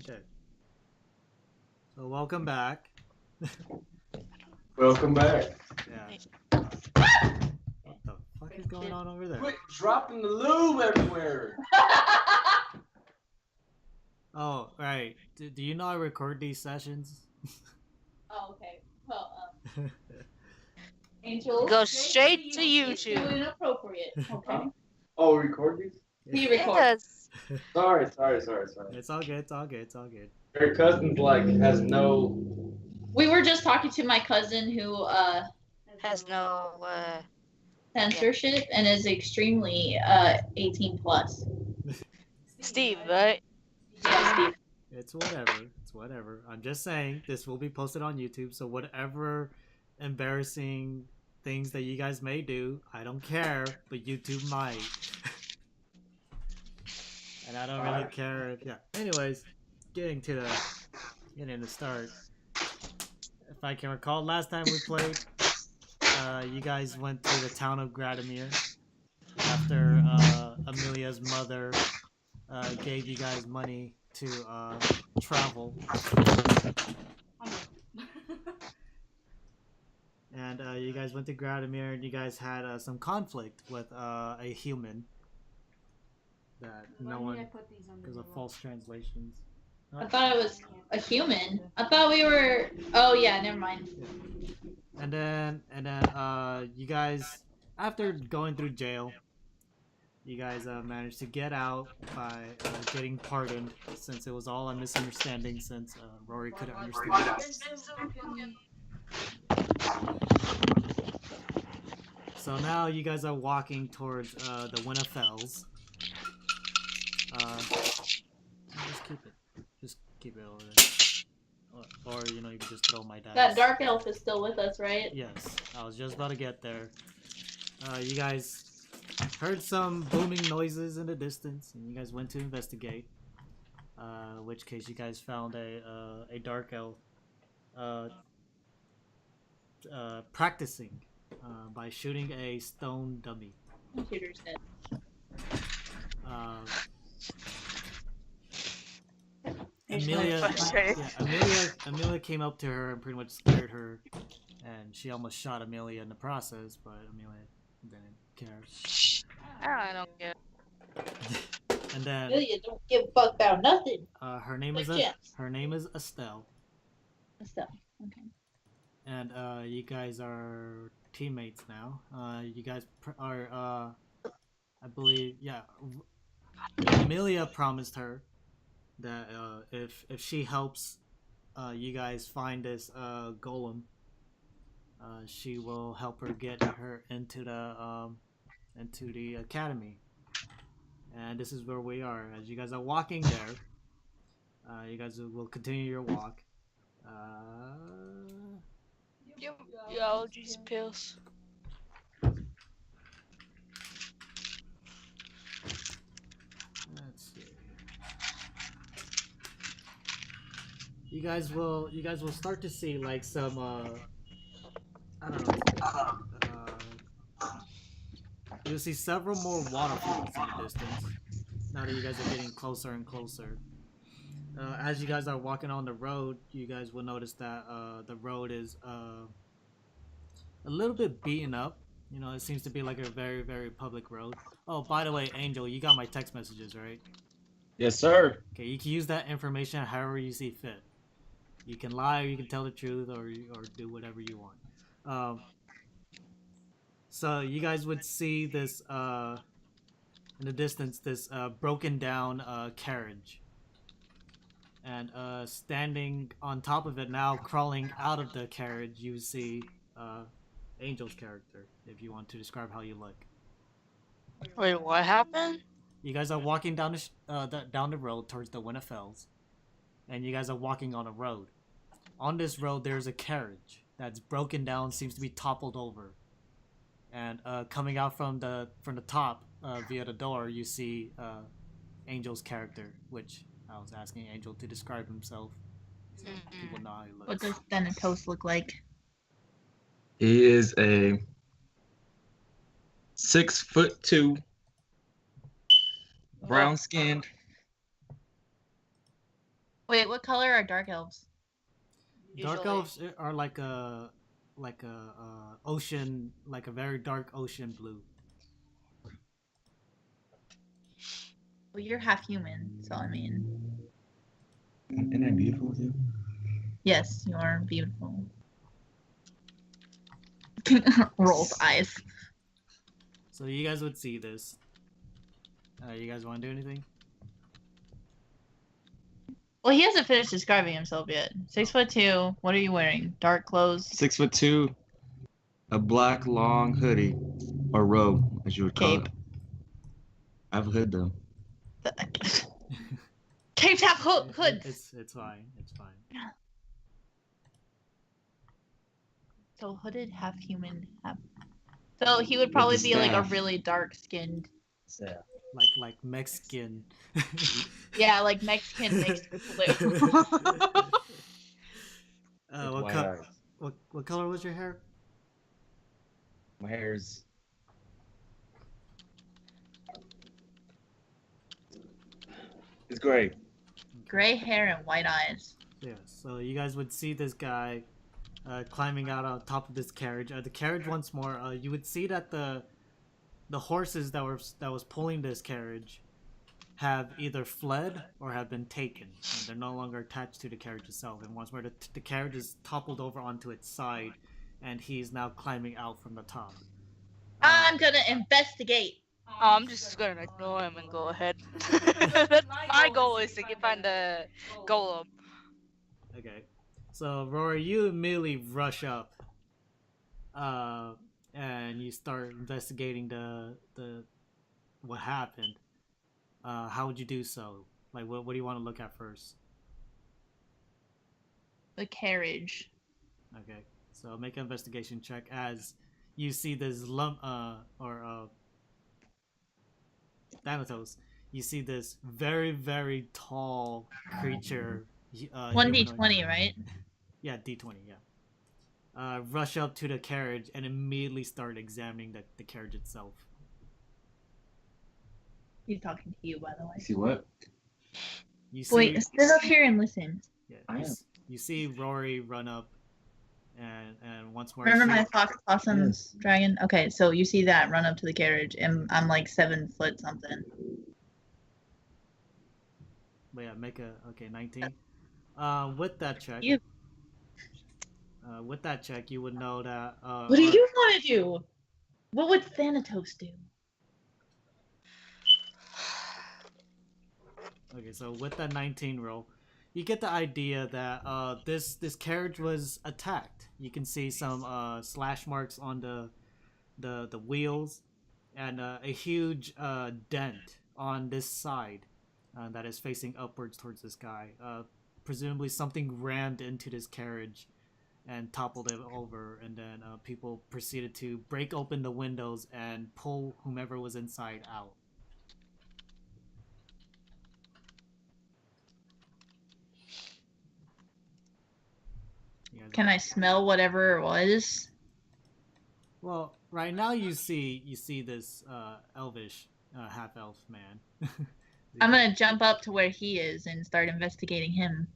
Okay. So welcome back. Welcome back. Yeah. What the fuck is going on over there? Quit dropping the lube everywhere. Oh, right. Do you know I record these sessions? Oh, okay. Well, Angel. Go straight to It's too YouTube. inappropriate. Okay. Oh, record these? He records. Yes. Sorry. It's all good. It's all good. It's all good. Your cousin's like has no. We were just talking to my cousin who Has no censorship and is extremely 18 plus. Steve, right? Yeah, Steve. It's whatever. It's whatever. I'm just saying this will be posted on YouTube, so whatever embarrassing things that you guys may do, I don't care, but YouTube might. And I don't really care if, yeah. Anyways, getting to the start. If I can recall, last time we played, you guys went to the town of Gradomir after Amelia's mother gave you guys money to travel. And you guys went to Gradomir and you guys had some conflict with a human that no one, because of false translations. I thought it was a human. I thought we were. Oh yeah, never mind. Yeah. And then you guys, after going through jail, you guys managed to get out by getting pardoned, since it was all a misunderstanding, since Rory couldn't understand. So now you guys are walking towards the Winterfells. Just keep it over there. Or you know, you can just throw my dice. That dark elf is still with us, right? Yes, I was just about to get there. You guys heard some booming noises in the distance, and you guys went to investigate. In which case, you guys found a dark elf practicing by shooting a stone dummy. Computer's dead. Amelia came up to her and pretty much scared her, and she almost shot Amelia in the process, but Amelia didn't care. I don't care. And then Amelia don't give a fuck about nothing. her name is Estelle. Estelle. Okay. And you guys are teammates now. You guys are I believe, yeah. Amelia promised her that if she helps you guys find this golem, she will help her get her into the academy. And this is where we are. As you guys are walking there, you guys will continue your walk. Your allergies pills. Let's see. You guys will start to see like some I don't know. You'll see several more waterfalls in the distance. Now that you guys are getting closer and closer. As you guys are walking on the road, you guys will notice that the road is a little bit beaten up. You know, it seems to be like a very, very public road. Oh, by the way, Angel, you got my text messages, right? Yes, sir. Okay, you can use that information however you see fit. You can lie, or you can tell the truth, or do whatever you want. So you guys would see this in the distance, this broken down carriage, and standing on top of it now, crawling out of the carriage, you see Angel's character. If you want to describe how you look. Wait, what happened? You guys are walking down the road towards the Winterfells, and you guys are walking on a road. On this road, there's a carriage that's broken down, seems to be toppled over, and coming out from the top via the door, you see Angel's character, which I was asking Angel to describe himself, so people know how he looks. What does Thanatos look like? He is a 6'2", brown skinned, Wait, what color are dark elves? Dark Usually. elves are like a ocean, like a very dark ocean blue. Well, you're half human, so I mean, Isn't that beautiful too? yes, you are beautiful. Rolls eyes. So you guys would see this. You guys want to do anything? Well, he hasn't finished describing himself yet. 6'2". What are you wearing? Dark clothes. 6'2", a black long hoodie or robe, as you would call Cape. it. I have a hood though. Capes have hoods. It's fine. It's fine. So hooded, half human, half. So he would probably the be like a staff. really dark skinned. Yeah. Like Mexican. Yeah, like Mexican mixed with blue. What color was your hair? My hair's It's gray. Gray hair and white eyes. Yeah. So you guys would see this guy climbing out on top of this carriage. The carriage once more. You would see that the horses that was pulling this carriage have either fled or have been taken. And they're no longer attached to the carriage itself. And once more, the carriage is toppled over onto its side, and he's now climbing out from the top. I'm gonna investigate. I'm just gonna ignore him and go ahead. My goal is to find the golem. Okay. So Rory, you immediately rush up, and you start investigating the what happened. How would you do so? Like, what do you want to look at first? The carriage. Okay. So make an investigation check as you see this Thanatos. You see this very, very tall creature. 1d20, right? Yeah, D20, yeah. Rush up to the carriage and immediately start examining the carriage itself. He's talking to you, by the way. See what? You see, Wait, sit up here and listen. yeah, I am. you see Rory run up, and once more. Remember she- my fox possum Yes. dragon? Okay, so you see that run up to the carriage, and I'm like 7 foot something. But yeah, make a 19. With that check, You- you would know that. What do you want to do? What would Thanatos do? Okay, so with that 19 roll, you get the idea that this carriage was attacked. You can see some slash marks on the wheels, and a huge dent on this side that is facing upwards towards this guy. Presumably something rammed into this carriage and toppled it over, and then people proceeded to break open the windows and pull whomever was inside out. You guys- Can I smell whatever it was? Well, right now you see this elvish half elf man. I'm gonna jump up to where he is and start investigating him.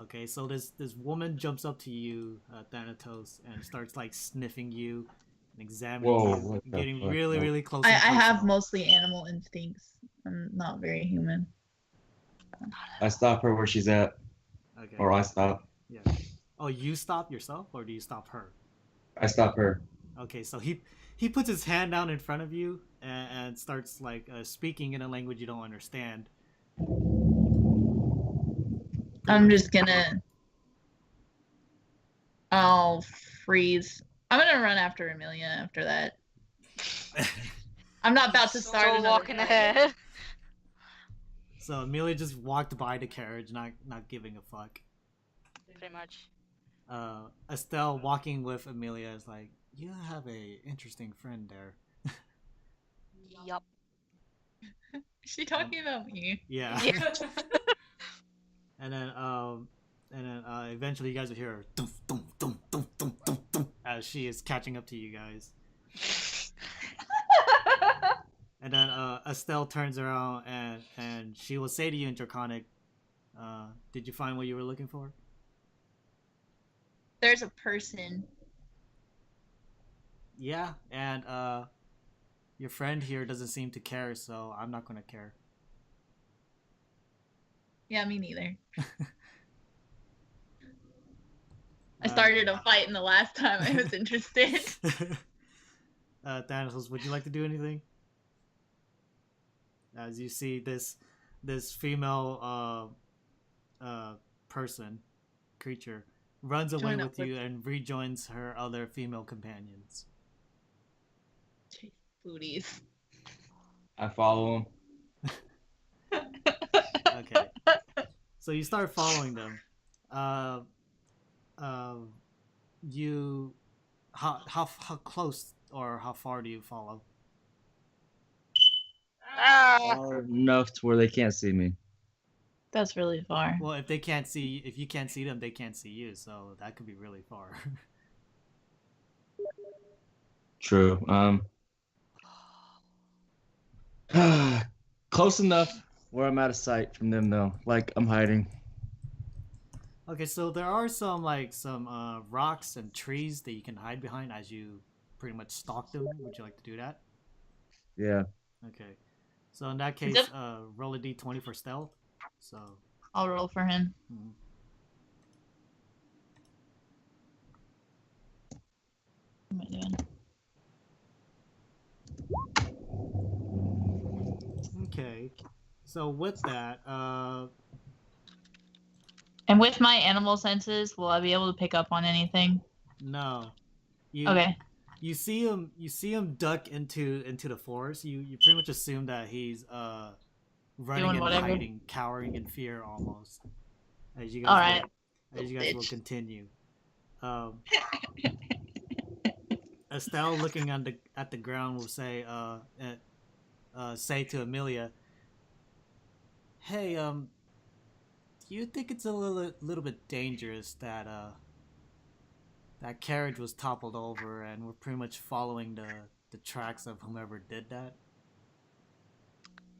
Okay, so this woman jumps up to you, Thanatos, and starts like sniffing you and examining Whoa, you, what the getting fuck, really, no. really close. I and have personal. mostly animal instincts. I'm not very human. I stop her where she's at, Okay. or I stop. Yeah. Oh, you stop yourself, or do you stop her? I stop her. Okay, so he puts his hand down in front of you and starts like speaking in a language you don't understand. I'm just gonna. I'll freeze. I'm gonna run after Amelia after that. I'm not about to start So another walking fight. ahead. So Amelia just walked by the carriage, not giving a fuck. Pretty much. Estelle walking with Amelia is like, you have a interesting friend there. Yup. Is she talking about me? Yeah. Yeah. And then eventually you guys will hear her dum, dum, dum, dum, dum, dum, dum, as she is catching up to you guys. And then Estelle turns around and she will say to you in Draconic, Did you find what you were looking for? There's a person. Yeah, and your friend here doesn't seem to care, so I'm not gonna care. Yeah, me neither. I started a fight in the last time I was interested. Thanatos, would you like to do anything? As you see this female creature runs away Join up with you and rejoins her other female companions. Chase booties. I follow him. Okay. So you start following them. You how close or how far do you follow? Ah! Far enough to where they can't see me. That's really far. Well, if you can't see them, they can't see you, so that could be really far. True. Close enough where I'm out of sight from them, though. Like I'm hiding. Okay, so there are some rocks and trees that you can hide behind as you pretty much stalk them. Would you like to do that? Yeah. Okay. So in that case, Yep. roll a d20 for stealth. So. I'll roll for him. Mhm. What am I doing? Okay. So with that, And with my animal senses, will I be able to pick up on anything? no. You, Okay. You see him duck into the forest. You pretty much assume that he's running Doing and whatever. hiding, cowering in fear almost. As you guys All right. as you guys will Bitch. continue. Estelle, looking at the ground, will say say to Amelia, "Hey, do you think it's a little bit dangerous that that carriage was toppled over and we're pretty much following the tracks of whomever did that?"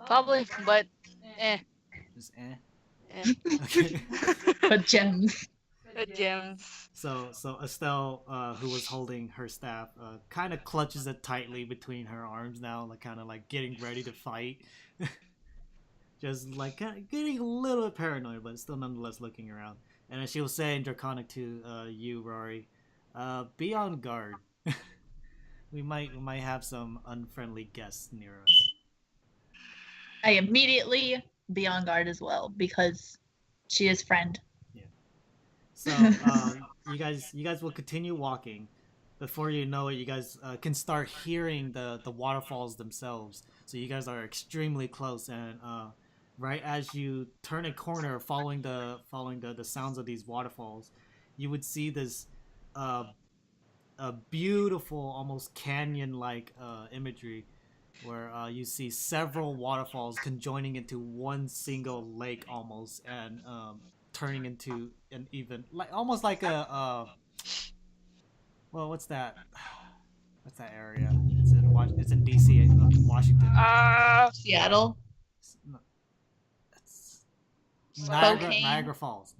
Probably, but Just eh. Okay. But gems. The gems. So Estelle, who was holding her staff, kind of clutches it tightly between her arms now, like kind of like getting ready to fight. Just like getting a little bit paranoid, but still nonetheless looking around. And then she will say in Draconic to you, Rory, be on guard. we might have some unfriendly guests near us. I immediately be on guard as well because she is friend. So you guys will continue walking. Before you know it, you guys can start hearing the waterfalls themselves. So you guys are extremely close, and right as you turn a corner, following the sounds of these waterfalls, you would see this a beautiful, almost canyon-like imagery, where you see several waterfalls conjoining into one single lake almost, and turning into an even almost like a well, what's that area? It's in DC, Washington. Seattle. It's Spokane. Niagara Falls,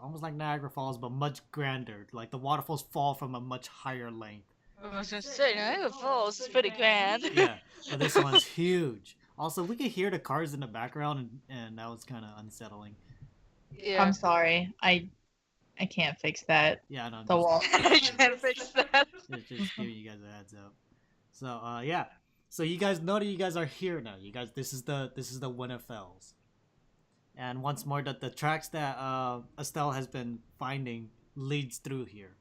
almost like Niagara Falls, but much grander. Like the waterfalls fall from a much higher length. I was gonna say, Niagara Falls is pretty grand. Yeah, but this one's huge. Also, we could hear the cars in the background, and that was kind of unsettling. Yeah. I'm sorry. I can't fix that. Yeah, no, The wall. I can't fix that. just giving you guys a heads up. So, yeah. So you guys know that you guys are here now. You guys, this is the Winterfells. And once more, that the tracks that Estelle has been finding leads through here.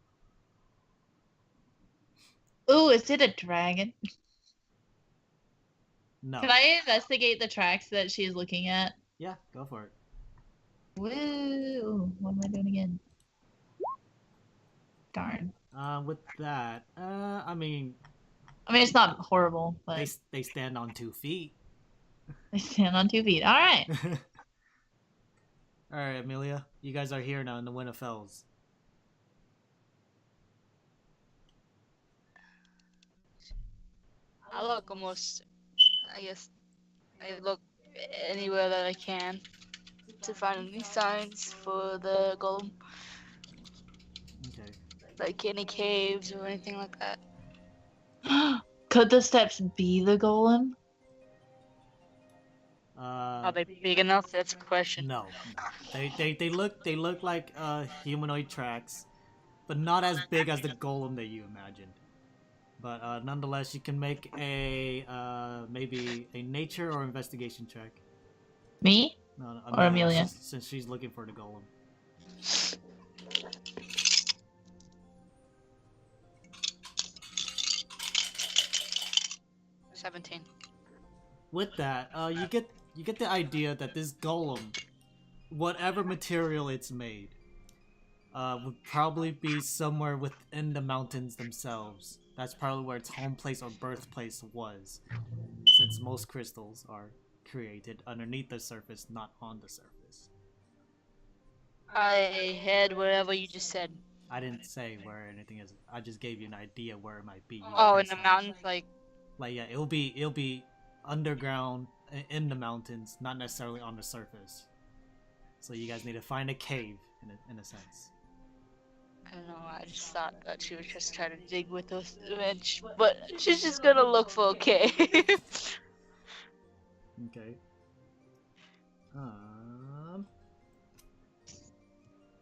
Ooh, is it a dragon? No. Can I investigate the tracks that she's looking at? Yeah, go for it. Woo! What am I doing again? Darn. With that, I mean, it's not horrible, but they stand on 2 feet. they stand on 2 feet. All right. All right, Amelia, you guys are here now in the Winterfells. I look almost. I guess I look anywhere that I can to find any signs for the golem, Okay. like any caves or anything like that. Could the steps be the golem? Are they big enough? That's a question. No. They look like humanoid tracks, but not as big as the golem that you imagined. But nonetheless, you can make a maybe a nature or investigation check. Me? No, Or Amelia? since she's looking for the golem. 17. With that, you get the idea that this golem, whatever material it's made, would probably be somewhere within the mountains themselves. That's probably where its home place or birthplace was, since most crystals are created underneath the surface, not on the surface. I had whatever you just said. I didn't say where anything is. I just gave you an idea where it might be. Oh, in the mountains, like. Like yeah, it'll be underground in the mountains, not necessarily on the surface. So you guys need to find a cave in a sense. I don't know, I just thought that she was just trying to dig with us, but she's just gonna look for a cave. Okay.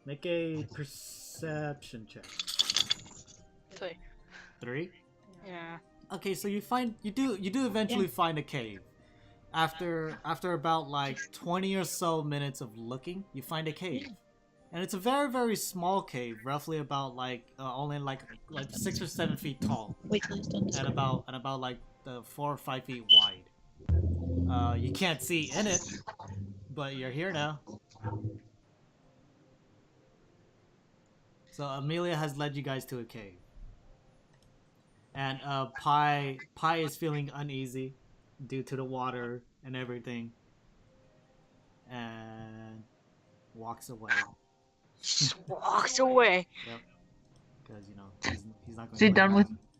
Make a perception check. 3. 3? Yeah. Okay, so you do eventually find a cave. After about like 20 or so minutes of looking, you find a cave. And it's a very, very small cave, roughly about like only like 6 or 7 feet tall. Wait till he's done. And about like 4 or 5 feet wide. You can't see in it, but you're here now. So Amelia has led you guys to a cave. And Pi is feeling uneasy due to the water and everything. And walks away. Just walks away. Yep. Because, you know, he's not going Is he to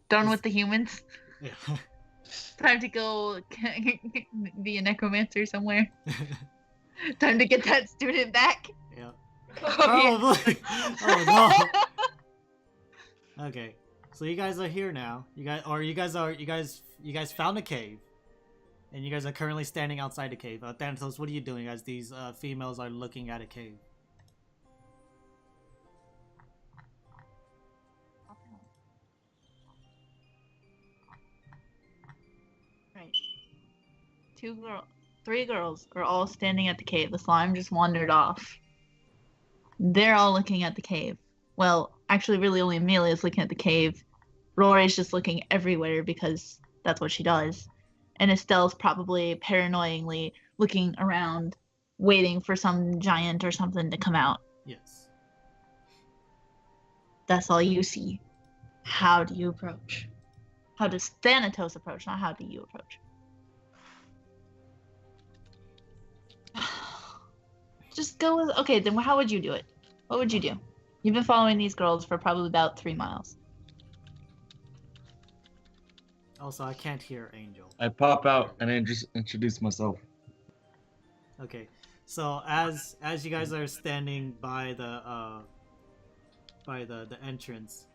done with the humans? Yeah. Time to go be a necromancer somewhere. Time to get that student back. Yeah. Oh, Probably. Oh no. Okay. So you guys are here now. You guys found a cave. And you guys are currently standing outside the cave. Thanatos, what are you doing as these females are looking at a cave? Right. 3 girls are all standing at the cave. The slime just wandered off. They're all looking at the cave. Well, actually, really only Amelia's looking at the cave. Rory's just looking everywhere because that's what she does. And Estelle's probably paranoidly looking around, waiting for some giant or something to come out. Yes. That's all you see. How do you approach? How does Thanatos approach, not how do you approach? Just go with... Okay, then how would you do it? What would you do? You've been following these girls for probably about 3 miles. Also, I can't hear Angel. I pop out and then just introduce myself. Okay, so as you guys are standing by the entrance,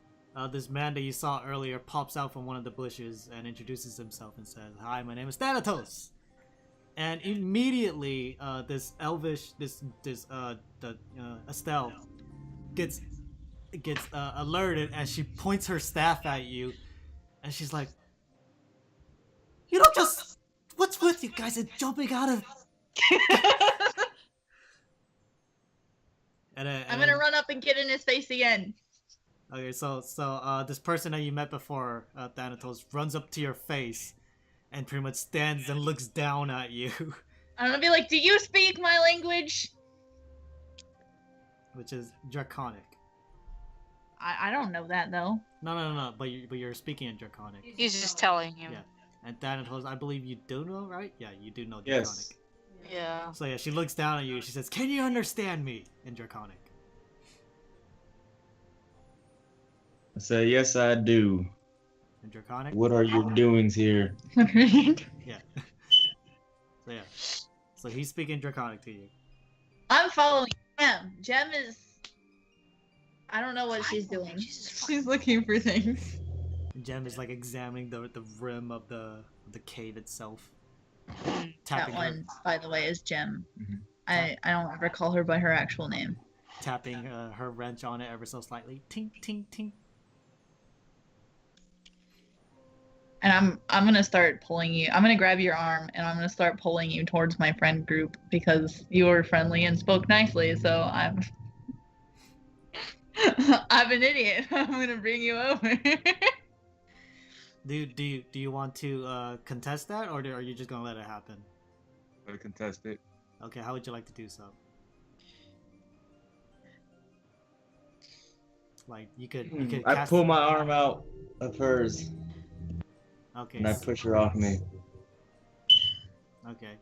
this man that you saw earlier pops out from one of the bushes and introduces himself and says, "Hi, my name is Thanatos." And immediately, this elvish, Estelle gets alerted, and she points her staff at you, and she's like, "You don't just... What's with you guys and jumping out of..." I'm gonna run up and get in his face again. Okay, so this person that you met before, Thanatos, runs up to your face and pretty much stands and looks down at you. I'm gonna be like, "Do you speak my language?" Which is Draconic. I don't know that though. No, but you're speaking in Draconic. He's just telling you. Yeah. And Thanatos, I believe you do know, right? Yeah, you do know Draconic. Yes. Yeah. So yeah, she looks down at you, she says, "Can you understand me?" in Draconic. I say, yes, I do. In Draconic? What are your doings here? Yeah. So yeah. So he's speaking Draconic to you. I'm following Gem. Gem is. I don't know what she's doing. Jesus She's looking for things. Jem is like examining the rim of the cave itself. fucking- Tapping That one, by the way, is Gem. Mhm. I don't ever call her by her actual name. tapping her wrench on it ever so slightly. Tink, tink, tink. And I'm gonna start pulling you. I'm gonna grab your arm and I'm gonna start pulling you towards my friend group because you were friendly and spoke nicely. So I'm I'm an idiot. I'm gonna bring you over. Do you want to contest that, or are you just gonna let it happen? Gotta contest it. Okay, how would you like to do so? Like you could I cast... pull my arm out of hers Okay. and I push her off me. Okay.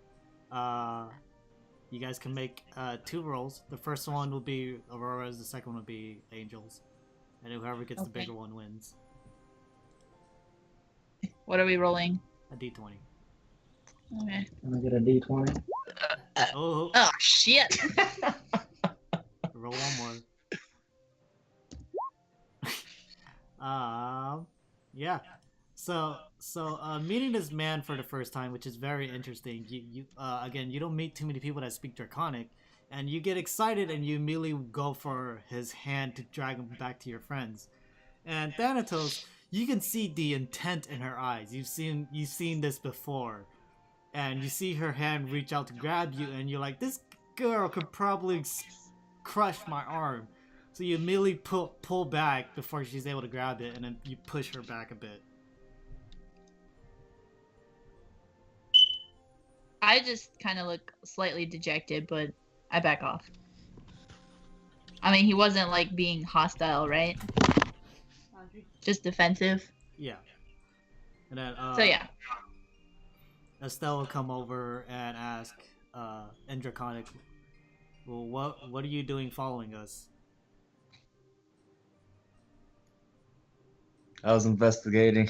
You guys can make 2 rolls. The first one will be Aurora's. The second one will be Angel's, and whoever gets the Okay. bigger one wins. What are we rolling? A D20. Okay. Can I get a D20? Oh, Oh shit. roll one more. Yeah. So meeting this man for the first time, which is very interesting. You again, you don't meet too many people that speak Draconic, and you get excited and you immediately go for his hand to drag him back to your friends. And Thanatos, you can see the intent in her eyes. You've seen this before, and you see her hand reach out to grab you, and you're like, this girl could probably crush my arm. So you immediately pull back before she's able to grab it, and then you push her back a bit. I just kind of look slightly dejected, but I back off. I mean, he wasn't like being hostile, right? Just defensive. Yeah. And then So yeah. Estelle will come over and ask in Draconic, well, what are you doing following us? I was investigating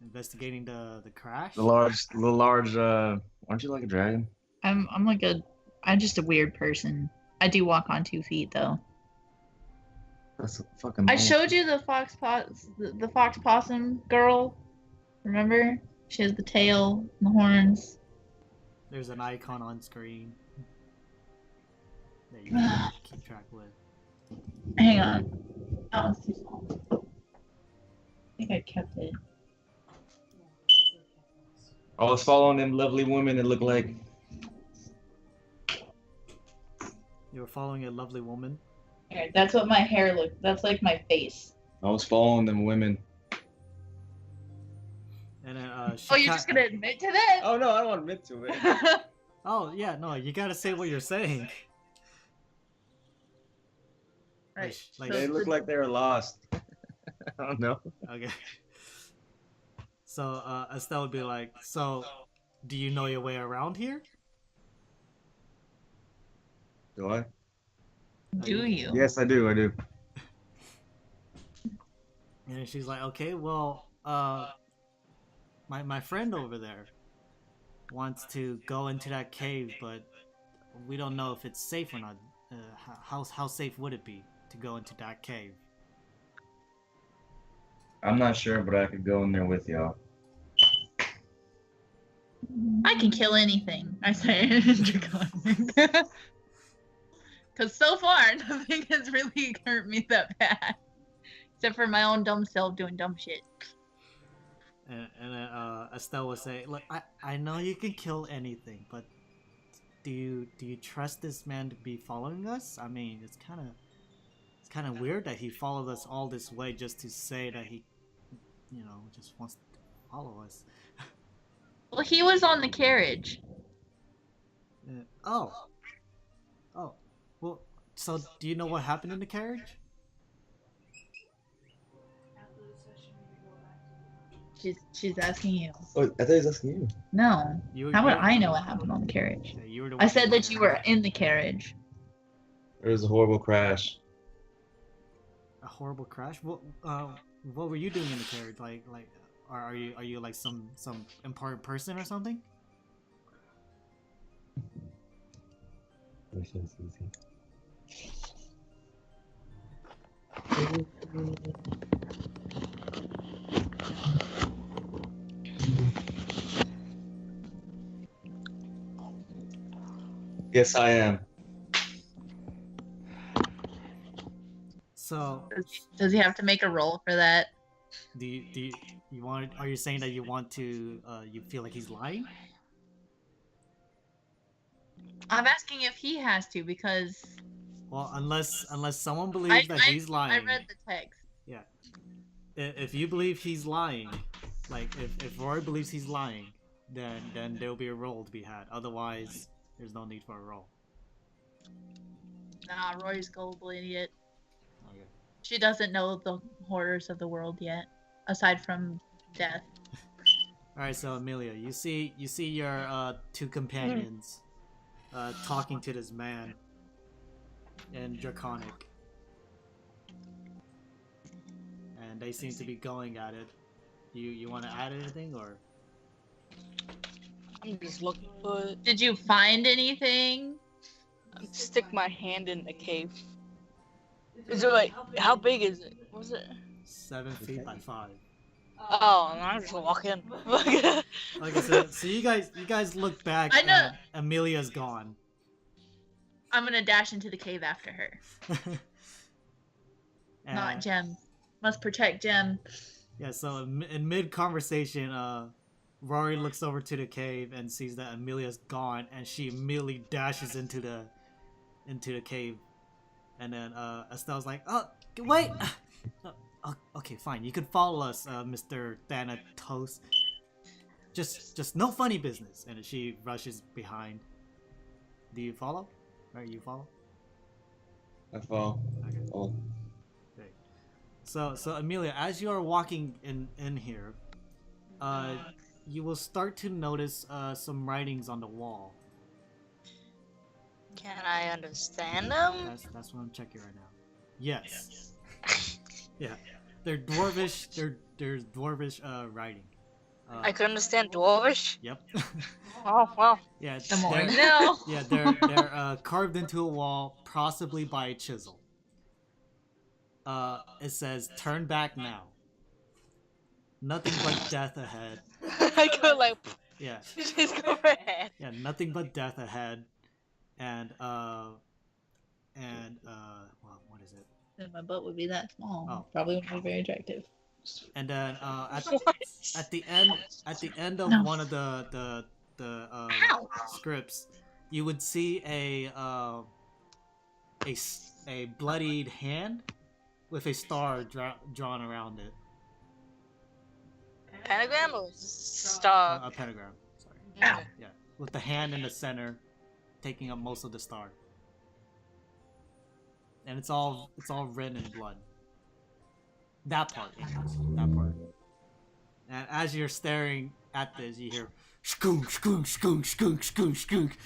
Investigating the crash? the large. Aren't you like a dragon? I'm just a weird person. I do walk on 2 feet though. That's a fucking. I showed you the the fox possum girl. Remember? She has the tail and the horns. There's an icon on screen that you can keep track with. Hang on. That one's too small. I think I kept it. I was following them lovely women that look like. You were following a lovely woman. Here, that's what my hair looks. That's like my face. I was following them women. And then Oh, you're just gonna admit to that? Oh no, I don't want to admit to it. Oh yeah, no, you gotta say what you're saying. Right. Like, They look like they were lost. I don't know. okay. So Estelle would be like, so do you know your way around here? Do I? Do you? Yes, I do. I do. And she's like, okay, well, my friend over there wants to go into that cave, but we don't know if it's safe or not. How safe would it be to go into that cave? I'm not sure, but I could go in there with y'all. I can kill anything. I say in Draconic. Because so far, nothing has really hurt me that bad. Except for my own dumb self doing dumb shit. And Estelle would say, look, I know you can kill anything, but do you trust this man to be following us? I mean, it's kind of weird that he followed us all this way just to say that he, just wants to follow us. Well, he was on the carriage. Oh. Well, so do you know what happened in the carriage? She's asking you. Oh, I thought he was asking you. No. You, How would I know what happened on the carriage? Yeah, you were the I one said in that the you were carriage. in the carriage. There was a horrible crash. A horrible crash. What were you doing in the carriage? Like, are you like some important person or something? Yes, I am. So, Does he have to make a roll for that? you want? Are you saying that you want to? You feel like he's lying? I'm asking if he has to because Well, unless someone believes that he's lying. I read the text. Yeah. If you believe he's lying, like if Rory believes he's lying, then there'll be a roll to be had. Otherwise, there's no need for a roll. Nah, Rory's a gullible idiot. Okay. She doesn't know the horrors of the world yet, aside from death. All right. So Amelia, you see your two companions talking to this man in Draconic, and they seem to be going at it. You want to add anything or? I'm just looking for it. Did you find anything? Stick my hand in the cave. Is it like, how big is it? What was it? 7 feet by 5. Oh, I'm just walking. Like I said, so you guys look back I know. and Amelia's gone. I'm gonna dash into the cave after her. Not And- Gem. Must protect Gem. Yeah, so in mid-conversation, Rory looks over to the cave and sees that Amelia's gone, and she immediately dashes into the cave. And then Estelle's like, "Oh, wait! Oh, okay, fine. You can follow us, Mr. Thanatos. Just no funny business." And she rushes behind. Do you follow? Or you follow? I fall. Okay. Oh. Great. So Amelia, as you are walking in here, you will start to notice some writings on the wall. Can I understand them? That's what I'm checking right now. Yes. Yeah. They're dwarvish. They're dwarvish writing. I can understand Dwarvish. Yep. Oh, well. Yeah. The more they're- you know. Yeah, they're carved into a wall, possibly by a chisel. It says, "Turn back now. Nothing but death ahead." I could, like, Yeah. just go ahead. Yeah, nothing but death ahead. And well, what is it? Then my butt would be that small. Oh. Probably wouldn't be very attractive. And then What? at the end of No. one of the Ow! scripts, you would see a bloodied hand with a star drawn around it. Pentagram or star? A pentagram. Sorry. Ow. Yeah, with the hand in the center, taking up most of the star. And it's all written in blood. That part. That part. And as you're staring at this, you hear skunk, skunk, skunk, skunk, skunk, skunk.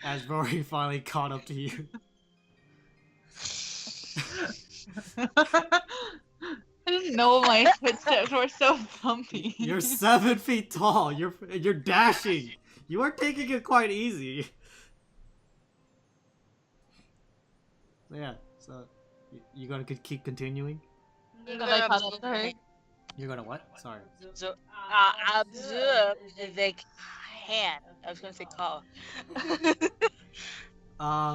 as Rory finally caught up to you. I didn't know my footsteps were so bumpy. You're 7 feet tall. You're dashing. You are taking it quite easy. So yeah. So you gonna keep continuing? I'm Have I gonna caught up observe to her? the- You're gonna what? Sorry. So, observe the hand. I was gonna say call.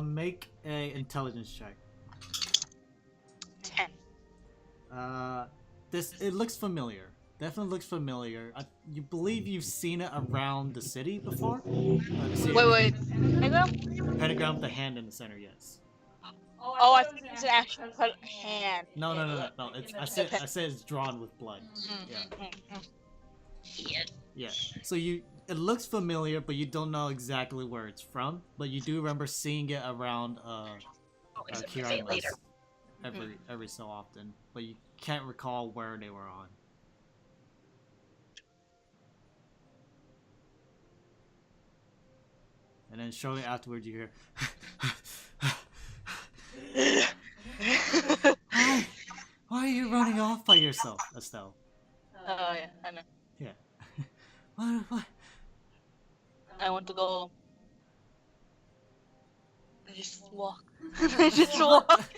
Make a intelligence check. 10. It looks familiar. Definitely looks familiar. You believe you've seen it around the city before? Wait. Pentagram? Pentagram with the hand in the center, yes. Oh, I think it's an actual hand. No. I said it's drawn with blood. Yeah. Yeah. So it looks familiar, but you don't know exactly where it's from. But you do remember seeing it around Ky-Rimus every so often. But you can't recall where they were on. And then shortly afterwards, you hear, Why are you running off by yourself, Estelle? Oh yeah, I know. Yeah. What? I want to go. I just walk. I just walk.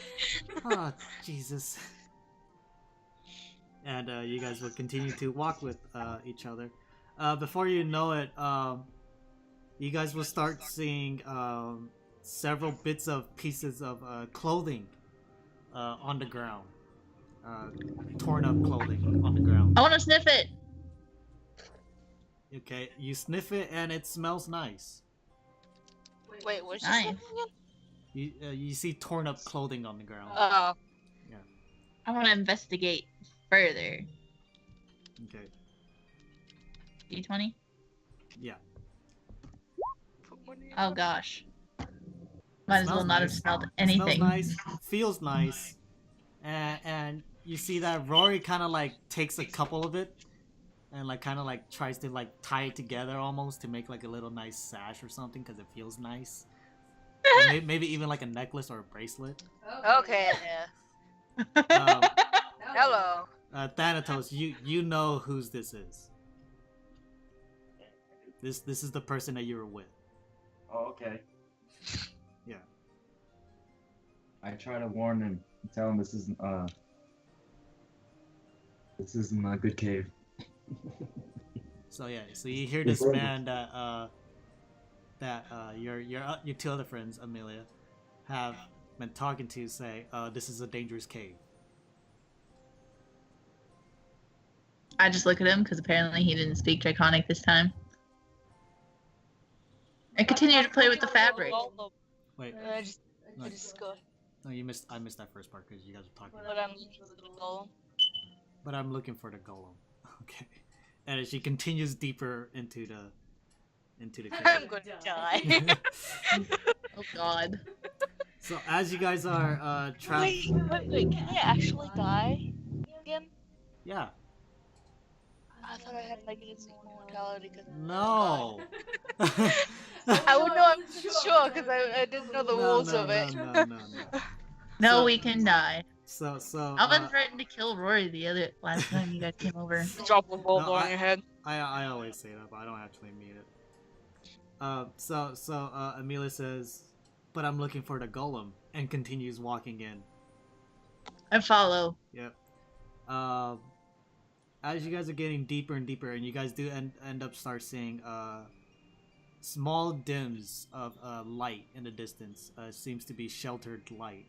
Oh, Jesus. And you guys will continue to walk with each other. Before you know it, you guys will start seeing several bits of pieces of clothing on the ground. Torn up clothing on the ground. I want to sniff it. Okay, you sniff it and it smells nice. Wait, what's Nice. this again? You see torn up clothing on the ground. Oh. I want to investigate further. Okay, D20? yeah. Put money in Oh my- gosh. Might as well Smells not have nice. smelled anything. Smells nice, feels nice, and you see that Rory kind of like takes a couple of it, and like kind of like tries to like tie it together almost to make like a little nice sash or something because it feels nice. Or maybe even like a necklace or a bracelet. Okay, yeah. Um, Hello. Thanatos, you know whose this is. This is the person that you were with. Oh, okay. Yeah. I try to warn him and tell him this isn't a good cave. So yeah, so you hear this man that your two other friends, Amelia, have been talking to say, this is a dangerous cave. I just look at him because apparently he didn't speak Draconic this time. And continue to play with the fabric. Wait, I just go. no, I missed that first part because you guys were talking. But I'm looking for the golem. But I'm looking for the golem. Okay, and as she continues deeper into the I'm cave. gonna die. Oh god. So as you guys are traveling, wait, can I actually die again? yeah, I thought I had like instant mortality. no. I would know, I'm sure, because I didn't know the rules of it. No. No, So- we can die. So Alvin threatened to kill Rory the last time you guys came over. Drop a bulb No, on your head. I always say that, but I don't actually mean it. So Amelia says, but I'm looking for the golem, and continues walking in. I follow. Yep. As you guys are getting deeper and deeper, and you guys do end up start seeing small dims of light in the distance. Seems to be sheltered light.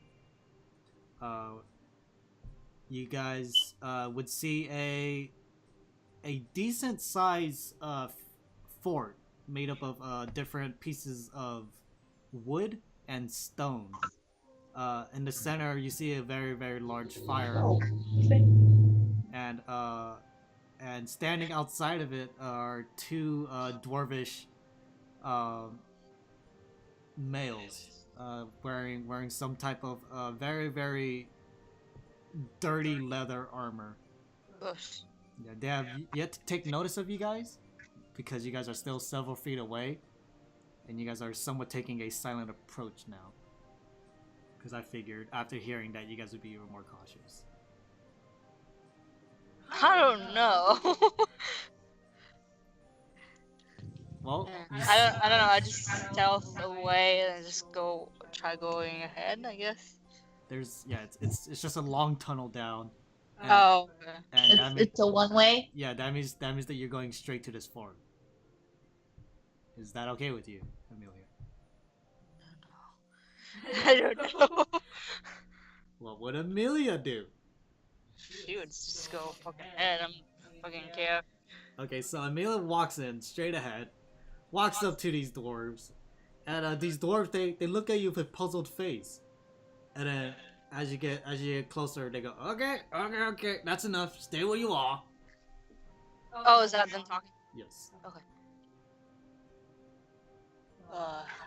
You guys would see a decent size fort made up of different pieces of wood and stone. In the center, you see a very, very large fire, and standing outside of it are two dwarvish males wearing some type of very, very dirty leather armor. Bush. Yeah, they have yet to take notice of you guys because you guys are still several feet away, and you guys are somewhat taking a silent approach now. Because I figured after hearing that, you guys would be even more cautious. I don't know. Well, I don't know. I just stealth away and just try going ahead, I guess. it's just a long tunnel down. And, Oh. Okay. and that means, It's a one-way. yeah, that means that you're going straight to this fort. Is that okay with you, Amelia? I don't know. What would Amelia do? She would just go fucking ahead. I'm fucking care. Okay, so Amelia walks in straight ahead, walks up to these dwarves, and these dwarves they look at you with a puzzled face, and then as you get closer, they go, okay, that's enough. Stay where you are. Oh, is that them talking? Yes.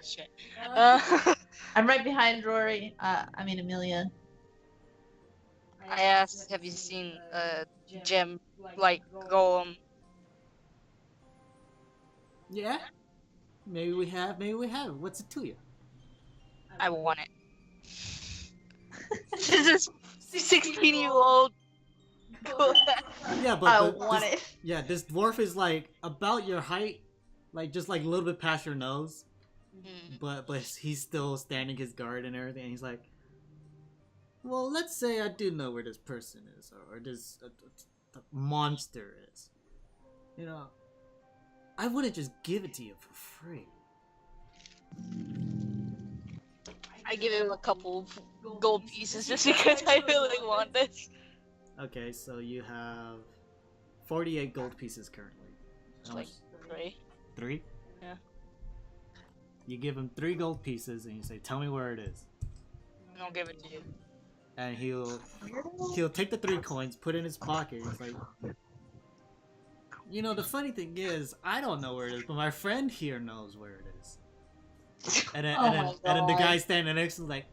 Shit. I'm right behind Rory. Amelia. I asked, have you seen gem like golem? Yeah. Maybe we have. What's it to you? I want it. This 16-year-old. Yeah, I but want this, it. yeah, this dwarf is like about your height, like just like a little bit past your nose, Mm. but he's still standing his guard and everything. And he's like, well, let's say I do know where this person is, or this monster is. You know, I wouldn't just give it to you for free. I give him a couple gold pieces just because I really want this. Okay, so you have 48 gold pieces currently. It's How like much? 3. 3? Yeah. You give him 3 gold pieces and you say, tell me where it is. I'll give it to you. And he'll take the 3 coins, put it in his pocket. He's like, you know, the funny thing is, I don't know where it is, but my friend here knows where it is. And then the guy standing next to him is like,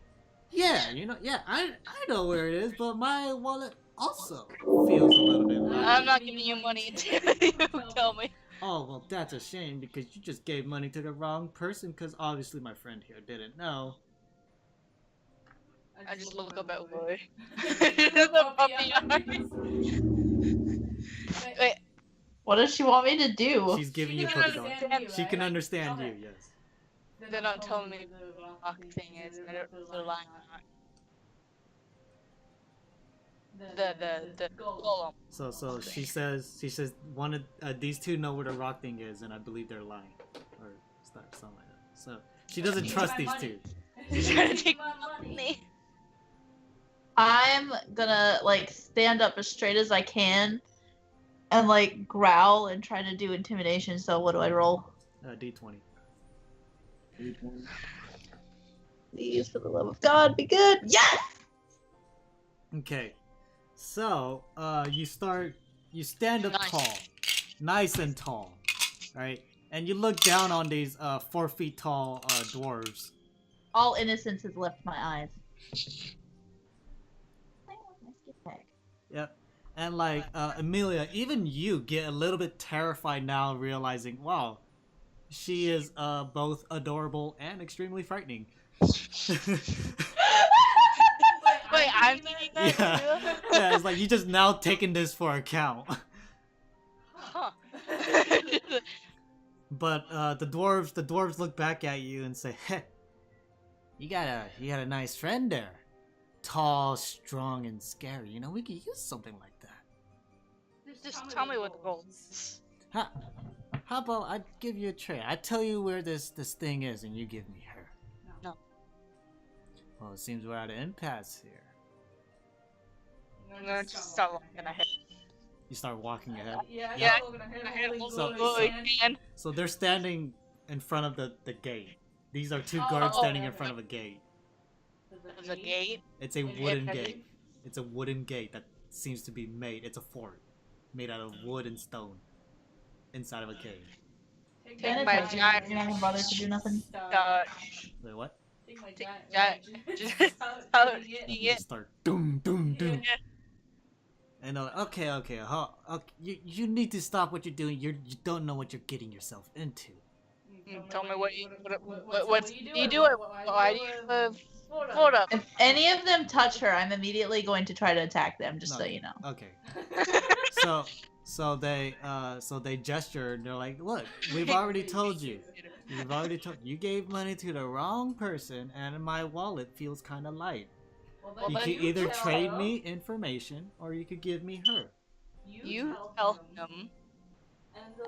yeah, you know, yeah, I know where it is, but my wallet also feels a little bit light. I'm not giving you money until you tell me. Oh, well, that's a shame because you just gave money to the wrong person because obviously my friend here didn't know. I just look up at Roy. The puppy eyes. Wait, What does she want me to do? She's giving you can puppy dog. understand She can understand you, yes. they're not telling me what the rock thing is. I don't know if they're lying or not. The golem. So she says one of these 2 know where the rock thing is, and I believe they're lying, or something like that. So she doesn't trust these 2. He's trying to take my money. I'm gonna like stand up as straight as I can and like growl and try to do intimidation. So what do I roll? D20. Please, for the love of God, be good. Yes! Okay, so you stand up Nice. tall, nice and tall, right? And you look down on these 4 feet tall dwarves. All innocence has left my eyes. Yep. And like Amelia, even you get a little bit terrified now, realizing, wow, she is both adorable and extremely frightening. Wait, I'm thinking that Yeah. too? Yeah, it's like you just now taking this for account. Huh. But the dwarves look back at you and say, "Heh, you got a nice friend there, tall, strong, and scary. You know, we could use something like that. Just tell me what the goal is. How about I give you a trade? I tell you where this thing is, and you give me her." No. Well, it seems we're at an impasse here. I'm gonna just start walking ahead. You start walking ahead. Yeah, So- So they're standing in front of the gate. These are 2 guards standing in front of a gate. There's a gate. It's a wooden gate. It's a wooden gate that seems to be made. It's a fort made out of wood and stone inside of a cave. Take my giant. You're not gonna bother to do nothing. Wait, what? Just You just start doom doom doom. And they're like, okay, you need to stop what you're doing. You don't know what you're getting yourself into. Tell me what you do. Why do you live? Hold up. If any of them touch her, I'm immediately going to try to attack them. Just so No. you know. Okay. So they gesture and they're like, look, we've already told you. You gave money to the wrong person, and my wallet feels kind of light. You can either trade me information or you could give me her. You tell him,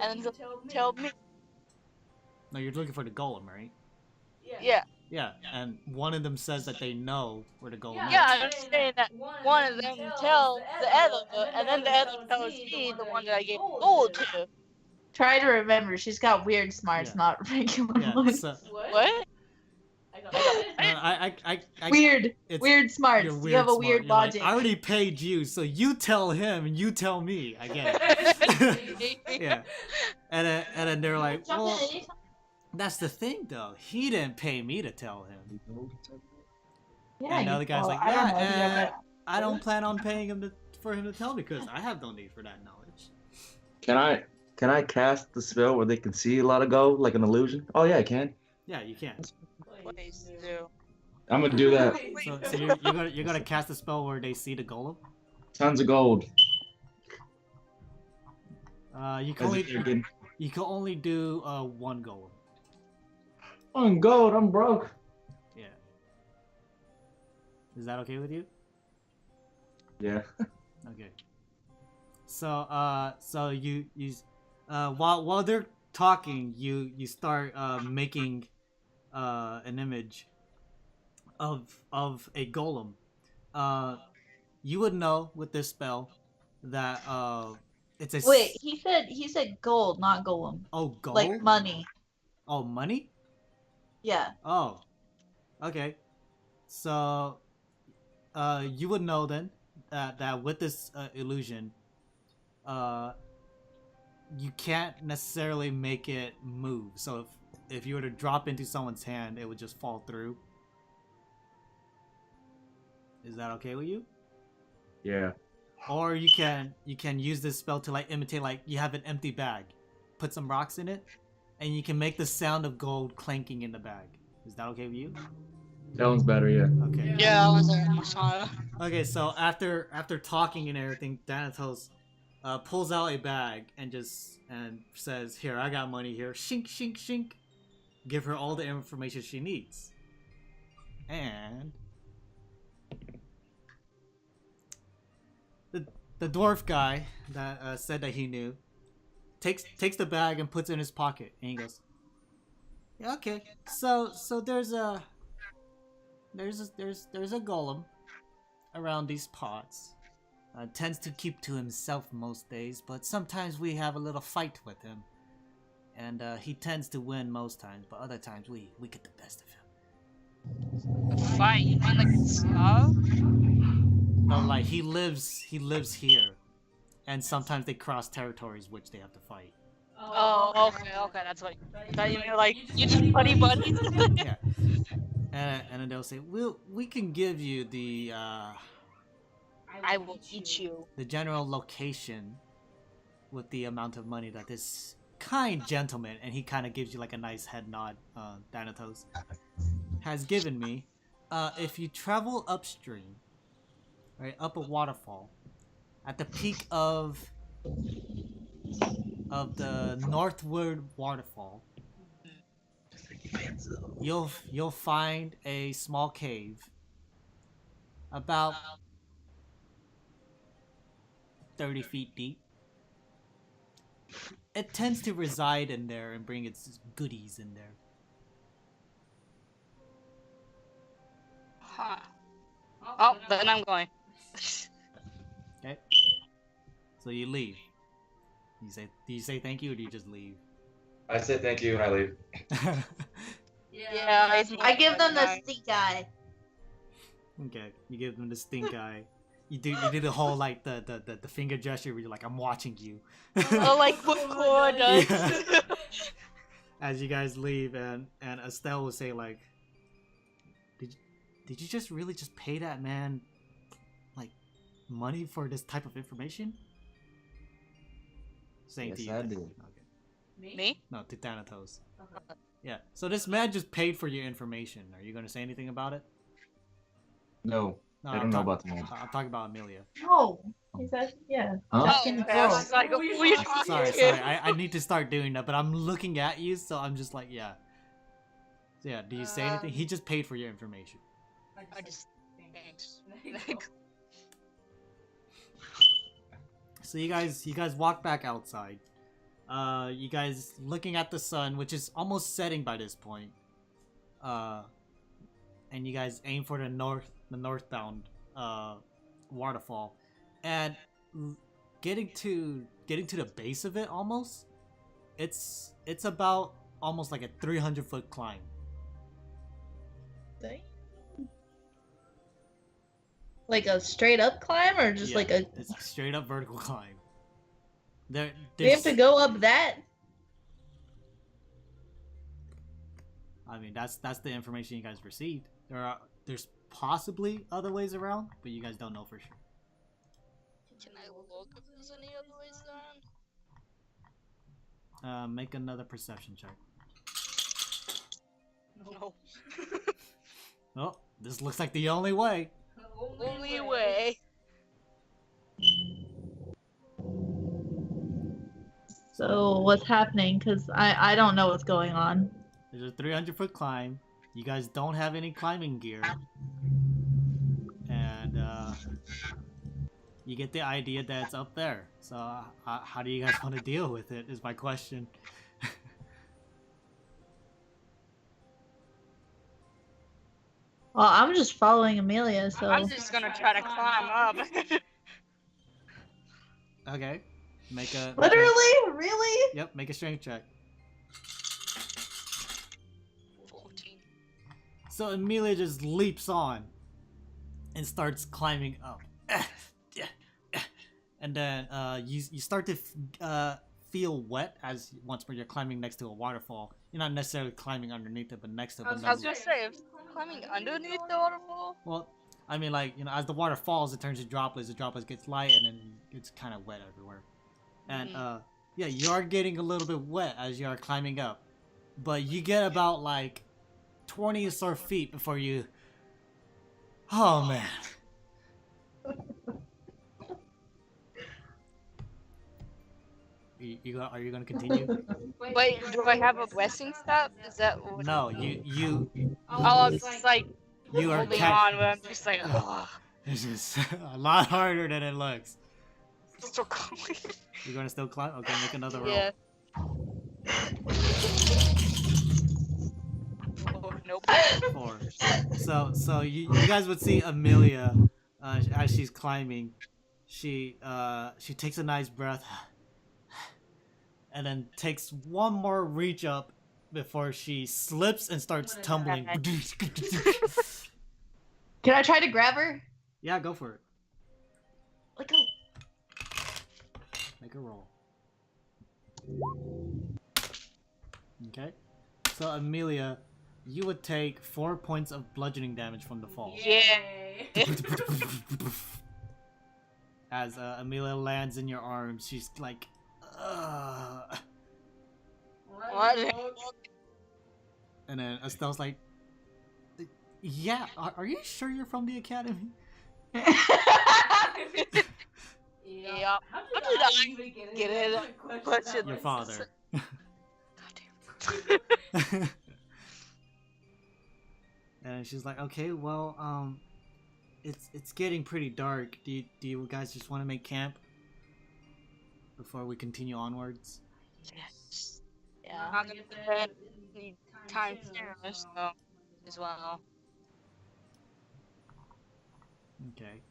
and then tell me. No, you're looking for the golem, right? Yeah. Yeah, and one of them says that they know where the golem is. Yeah, I'm saying that one of them tells the other, and then the other tells me the one that I gave gold to. Try to remember, she's got weird smarts, Yeah. not regular Yeah, ones. so, What? I Weird, it's- weird smarts. you're You have a smart. weird You're like, logic. I already paid you, so you tell him and you tell me. I get it. Yeah. And then they're like, Jump in well, anytime. that's the thing though. He didn't pay me to tell him. Yeah, and the you- other guy's well, like, I don't know, yeah, yeah, I don't plan on paying him for him to tell me because I have no need for that knowledge. Can I cast the spell where they can see a lot of gold, like an illusion? Oh yeah, I can. Yeah, you can. Please do. I'm gonna do that. So you're gonna cast a spell where they see the golem. Tons of gold. You can As only if they're getting- You can only do one golem. On gold, I'm broke. Yeah. Is that okay with you? Yeah. Okay. So while they're talking, you start making an image of a golem. You would know with this spell that it's a Wait, he said gold, not golem. oh gold Like money. oh money Yeah. oh okay. So you would know then that with this illusion, you can't necessarily make it move. So if you were to drop into someone's hand, it would just fall through. Is that okay with you? Yeah. Or you can use this spell to like imitate, like you have an empty bag, put some rocks in it, and you can make the sound of gold clanking in the bag. Is that okay with you? That one's better, yeah. Okay. Yeah, I was like, Masala. Okay, so after talking and everything, Thanatos pulls out a bag and says, "Here, I got money here. Shink, shink, shink." Give her all the information she needs. And the dwarf guy that said that he knew takes the bag and puts it in his pocket, and he goes, "Yeah, okay. So there's a golem around these parts. Tends to keep to himself most days, but sometimes we have a little fight with him. And he tends to win most times, but other times we get the best of him." Fight, you mean like stuff? No, like he lives here, and sometimes they cross territories which they have to fight. Oh, okay, that's what. That you mean like you just buddy. Yeah. And then they'll say, we can give you the I will eat you. the general location with the amount of money that this kind gentleman, and he kind of gives you like a nice head nod, Thanatos, has given me. If you travel upstream, right, up a waterfall, at the peak of the northward waterfall, you'll find a small cave about 30 feet deep. It tends to reside in there and bring its goodies in there. Huh. Oh, then I'm going. Okay. So you leave. Do you say thank you, or do you just leave? I say thank you and I leave. Yeah, I give them the stink eye. Okay, you give them the stink eye. You do the whole like the finger gesture where you're like, I'm watching you. Oh, like what Cora does. Yeah. As you guys leave, and Estelle will say like, did you just really just pay that man like money for this type of information? Saying Yes, to you. I did. Okay. Me? No, to Thanatos. Yeah. So this man just paid for your information. Are you gonna say anything about it? No, No, I don't know about the man. I'm talking about Amelia. No. He said, yeah. Huh? Just Oh, in okay. I was just like, who are you talking Sorry. to? I need to start doing that, but I'm looking at you, so I'm just like, yeah. So yeah, do you say anything? He just paid for your information. I just thanks. So you guys walk back outside. You guys looking at the sun, which is almost setting by this point. And you guys aim for the northbound waterfall, and getting to the base of it, almost it's about almost like a 300-foot climb. Dang. Like a straight up climb, or just Yeah, like a? it's a straight up vertical climb. We have to go up that. I mean, that's the information you guys received. There's possibly other ways around, but you guys don't know for sure. Can I look if there's any other ways down? Make another perception check. No. Oh, this looks like the only way. Only way. So what's happening? Because I don't know what's going on. There's a 300-foot climb. You guys don't have any climbing gear. And you get the idea that it's up there. So how do you guys want to deal with it is my question. Well, I'm just following Amelia, so I'm just gonna try to climb up. Okay. Make a... literally, really? Yep, make a strength check. 14. So Amelia just leaps on and starts climbing up. And then you start to feel wet as once you're climbing next to a waterfall. You're not necessarily climbing underneath it, but next to it. I was gonna say, if climbing underneath the waterfall. Well, I mean, like, you know, as the water falls, it turns to droplets. The droplets gets light, and then it's kind of wet everywhere. And yeah, you are getting a little bit wet as you are climbing up, but you get about like 20 or so feet before you. Oh man. Are you gonna continue? Wait, do I have a blessing step? Is that what? No, you Oh, I'm just like you are holding on, but I'm just like, This is a lot harder than it looks. still going. You're gonna still climb? Okay, make another roll. Yeah. Oh, nope. 4. So you guys would see Amelia as she's climbing. She takes a nice breath and then takes one more reach up before she slips and starts tumbling. Can I try to grab her? Yeah, go for it. Let go. Make a roll. Okay. So Amelia, you would take 4 points of bludgeoning damage from the fall. Yeah. As Amelia lands in your arms, she's like, What? and then Estelle's like, yeah, are you sure you're from the academy? Yep. How did I get it? Question. Your father. Goddamn. And she's like, okay, well, it's getting pretty dark. Do you guys just want to make camp before we continue onwards? Yes. Yeah. I'm not gonna spend any time here, so as well. Okay.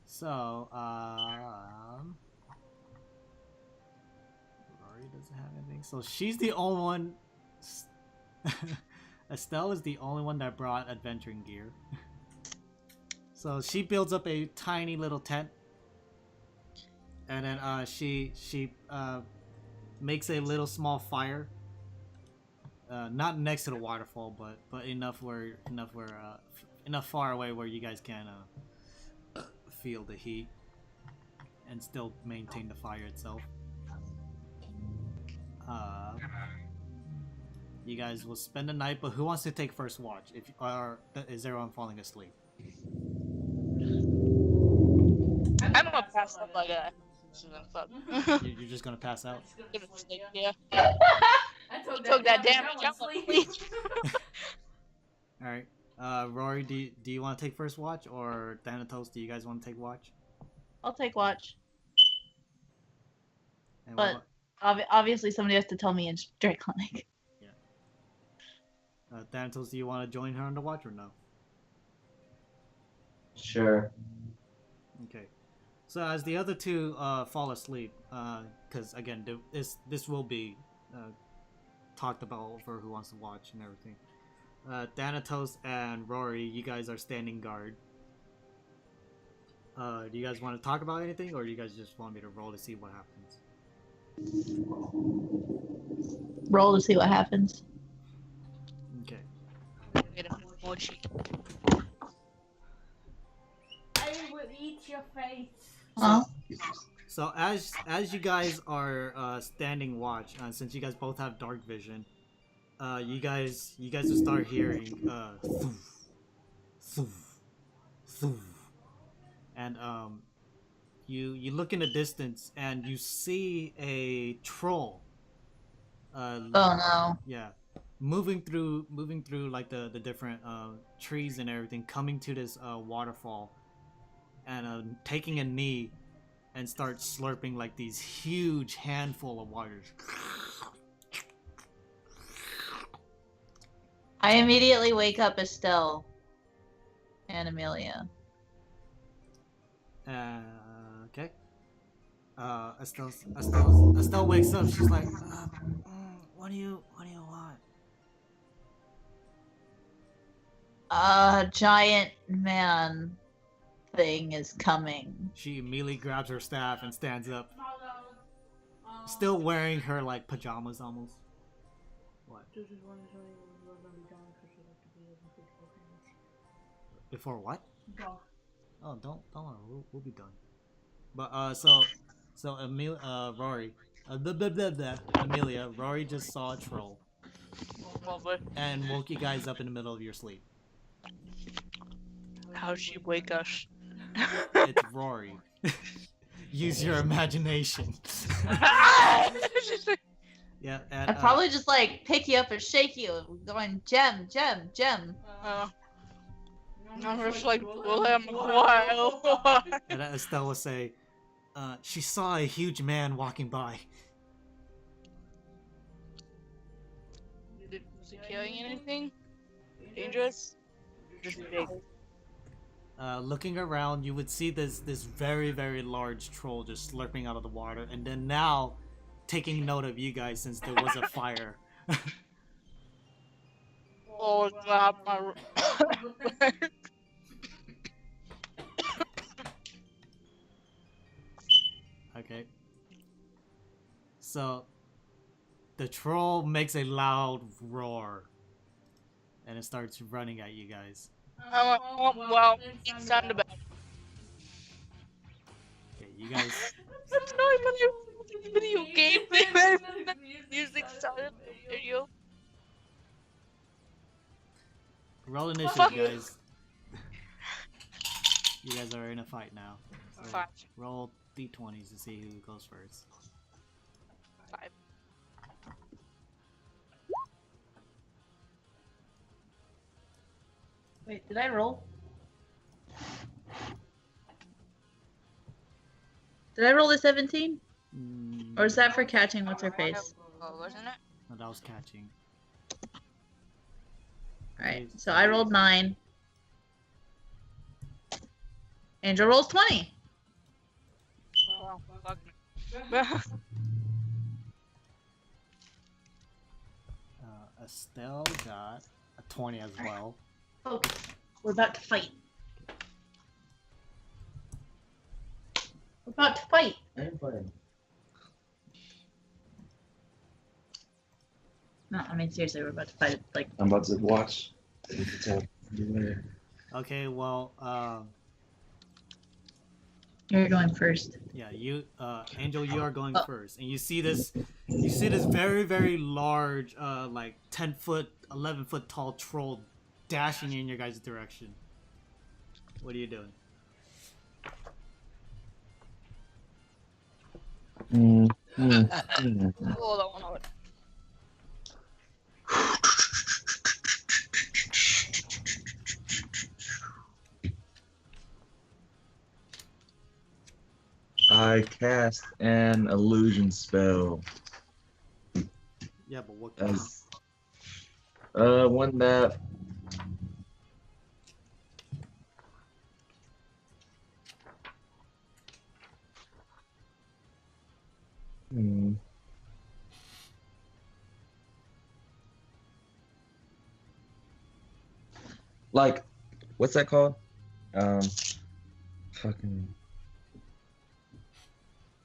So, Rory doesn't have anything. So she's the only one. Estelle is the only one that brought adventuring gear. So she builds up a tiny little tent, and then she makes a little small fire. Not next to the waterfall, but enough far away where you guys can feel the heat and still maintain the fire itself. You guys will spend the night, but who wants to take first watch? Is everyone falling asleep? I'm gonna pass up like a. You're just gonna pass out? Yeah. I took that damage. I'm asleep. All right. Rory, do you want to take first watch, or Thanatos, do you guys want to take watch? I'll take watch. And But obviously somebody has to tell me in Draconic. Thanatos, do you want to join her on the watch or no? Sure. Okay. So as the other two fall asleep, because again, this will be talked about for who wants to watch and everything. Thanatos and Rory, you guys are standing guard. Do you guys want to talk about anything, or do you guys just want me to roll to see what happens? Roll to see what happens. Okay. Get a mochi. I will eat your face. Huh? So as you guys are standing watch, since you guys both have dark vision, you guys will start hearing thoof, thoof, thoof. And you look in the distance and you see a troll Oh no. Yeah, moving through like the different trees and everything, coming to this waterfall, and taking a knee, and start slurping like these huge handful of waters. I immediately wake up Estelle and Amelia. Okay. Estelle wakes up. She's like, what do you want? A giant man thing is coming. She immediately grabs her staff and stands up, still wearing her like pajamas almost. What? Before what? Oh, don't worry, we'll be done. But so Amelia, Rory, Amelia, Rory just saw a troll and woke you guys up in the middle of your sleep. How'd she wake us? It's Rory. Use your imagination. Yeah, and I'd probably just like pick you up and shake you, going gem. I'm just like, William, why? and Estelle will say, she saw a huge man walking by. Was he killing anything? Dangerous? Just big. Looking around, you would see this very, very large troll just slurping out of the water, and then now taking note of you guys since there was a fire. Oh, God, my... Okay. So, the troll makes a loud roar, and it starts running at you guys. well, it's time to bed. Okay, you guys. That's not even a video game. Music started. Video. Roll initiative, Fuck. guys. You guys are in a fight now. So Five. roll d20s to see who goes first. 5. Wait, did I roll? Did I roll the 17? Or is that for catching what's her face? Oh, wasn't it? No, that was catching. Alright, so I rolled 9. Angel rolls 20. Oh, fuck me. Estelle got a 20 as well. Okay, we're about to fight. We're about to fight. I'm fine. No, I mean seriously, we're about to fight. Like, I'm about to watch. Okay, well, you're going first. yeah, you, Angel, you are going first, and you see this very, very large, like 10-foot, 11-foot tall troll dashing in your guys' direction. What are you doing? Oh, that one out. I cast an illusion spell. Yeah, but what kind? As one that like what's that called? Fucking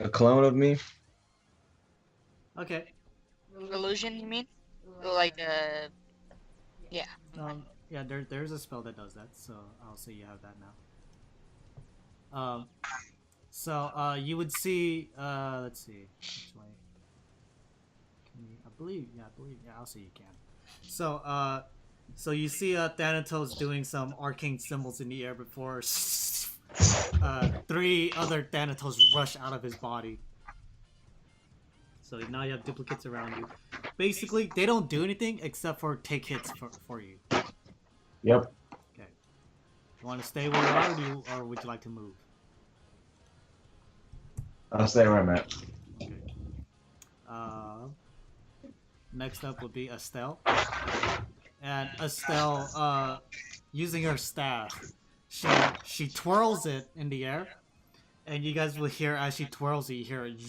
a clone of me. Okay. Illusion, you mean? Like, yeah. Yeah, there's a spell that does that, so I'll say you have that now. So you would see, let's see, which way? Can you, I believe, yeah, I'll say you can. So, so you see Thanatos doing some arcane symbols in the air before 3 other Thanatos rush out of his body. So now you have duplicates around you. Basically, they don't do anything except for take hits for you. Yep. Okay. You want to stay where you are, or would you like to move? I'll stay where I'm at. Okay. Next up would be Estelle. And Estelle, using her staff, she twirls it in the air, and you guys will hear as she twirls it, you hear it,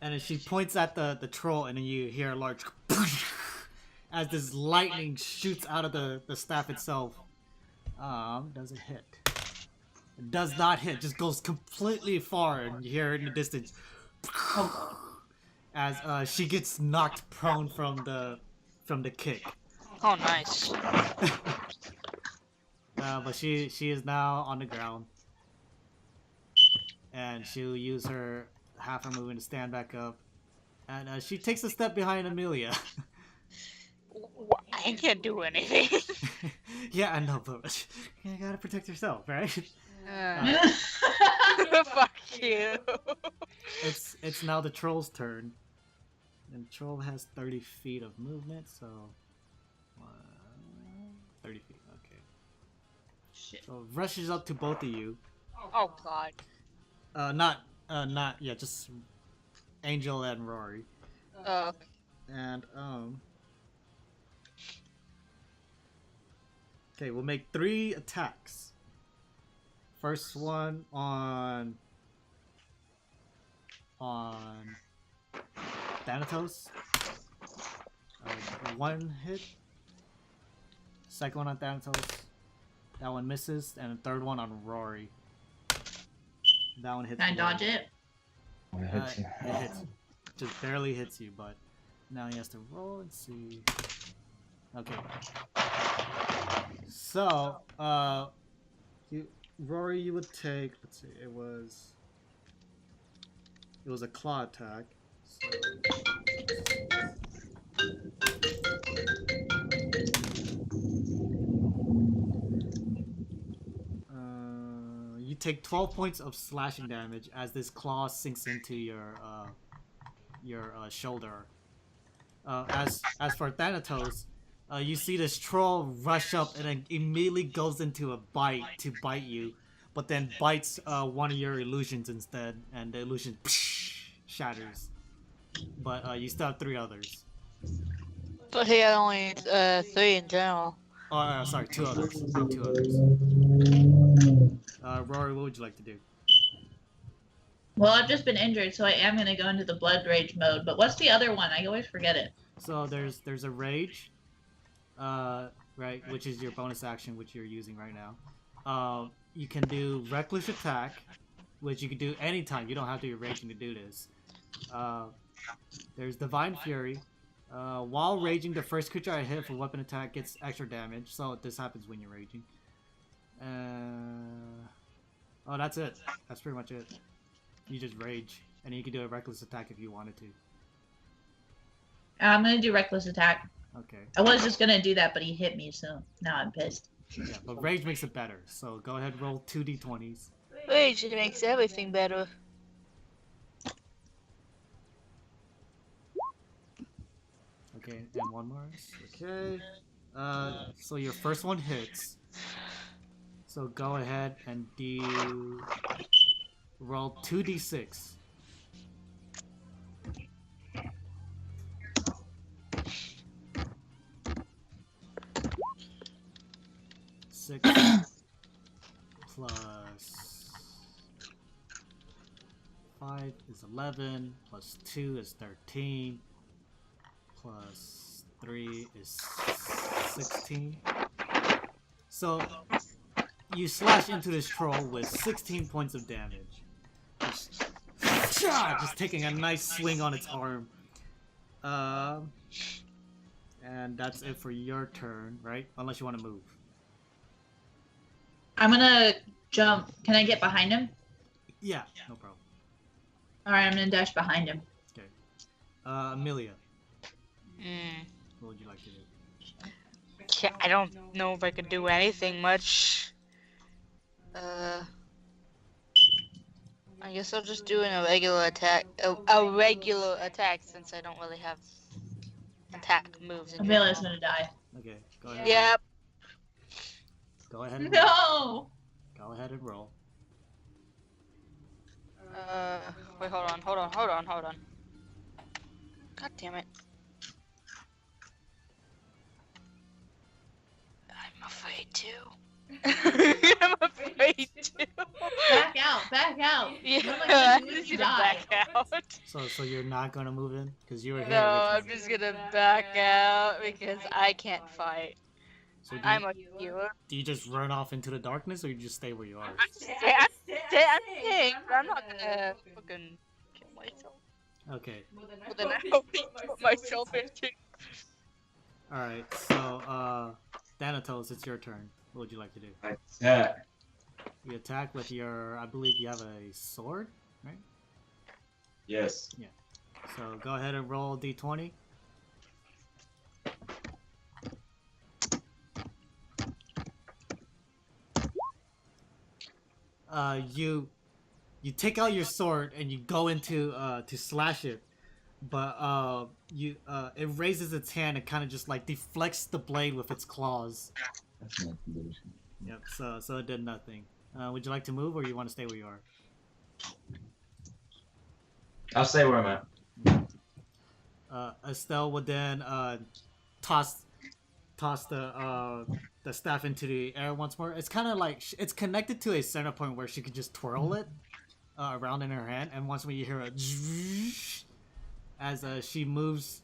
and then she points at the troll, and then you hear a large as this lightning shoots out of the staff itself. Does it hit? It does not hit. Just goes completely far, and you hear it in the distance as she gets knocked prone from the kick. Oh, nice. But she is now on the ground, and she'll use her half her movement to stand back up, and she takes a step behind Amelia. I can't do anything. Yeah, I know, but you gotta protect yourself, right? Fuck you. It's now the troll's turn, and troll has 30 feet of movement, so 30 feet. Okay. Shit. So rushes up to both of you. Oh god. Not yeah, just Angel and Rory. And okay, we'll make 3 attacks. First one on Thanatos. 1 hit. Second one on Thanatos. That one misses, and the third one on Rory. That one hits. Can I dodge it? It hits you. It hits. Just barely hits you, but now he has to roll and see. Okay. So, Rory, you would take. Let's see. It was a claw attack. So, you take 12 points of slashing damage as this claw sinks into your shoulder. As for Thanatos, you see this troll rush up and then immediately goes into a bite to bite you, but then bites one of your illusions instead, and the illusion shatters. But you still have 3 others. But he had only 3 in general. Oh, sorry, 2 others. 2 others. Rory, what would you like to do? Well, I've just been injured, so I am gonna go into the blood rage mode. But what's the other one? I always forget it. So there's a rage, right, which is your bonus action, which you're using right now. You can do reckless attack, which you can do anytime. You don't have to be raging to do this. There's divine fury. While raging, the first creature I hit for weapon attack gets extra damage. So this happens when you're raging. Oh, that's it. That's pretty much it. You just rage, and you can do a reckless attack if you wanted to. I'm gonna do reckless attack. Okay. I was just gonna do that, but he hit me, so now I'm pissed. Yeah, but rage makes it better. So go ahead, roll 2d20s. Rage makes everything better. Okay, and one more. Okay. So your first one hits. So go ahead and roll 2d6. Six plus 5 is 11, plus 2 is 13, plus 3 is 16. So you slash into this troll with 16 points of damage. Just taking a nice swing on its arm. And that's it for your turn, right? Unless you want to move. I'm gonna jump. Can I get behind him? Yeah, no problem. Alright, I'm gonna dash behind him. Okay. Amelia, Mm. what would you like to do? I don't know if I could do anything much. I guess I'll just do a regular attack. A regular attack since I don't really have attack moves. In Amelia's gonna die. Okay, go ahead. Yep. Go ahead and roll. No! Go ahead and roll. Wait, hold on. God damn it. I'm afraid to. I'm afraid to. Back out. Yeah, What am I gonna do I'm if just you gonna die? back out. So you're not gonna move in because you were here. No, I'm originally. just gonna back out because I can't fight. So I'm a healer. do you just run off into the darkness or you just stay where you are? I'm staying, but I'm not gonna fucking kill myself. Okay. Well, then I hope I put myself into. Alright, so Thanatos, it's your turn. What would you like to do? Attack. You attack with your, I believe you have a sword, right? Yes. So go ahead and roll d20. You take out your sword and you go into to slash it, but it raises its hand and kind of just like deflects the blade with its claws. That's not good. Yep. So it did nothing. Would you like to move or you want to stay where you are? I'll stay where I'm at. Estelle would then toss the staff into the air once more. It's kind of like it's connected to a center point where she could just twirl it around in her hand, and once when you hear a as she moves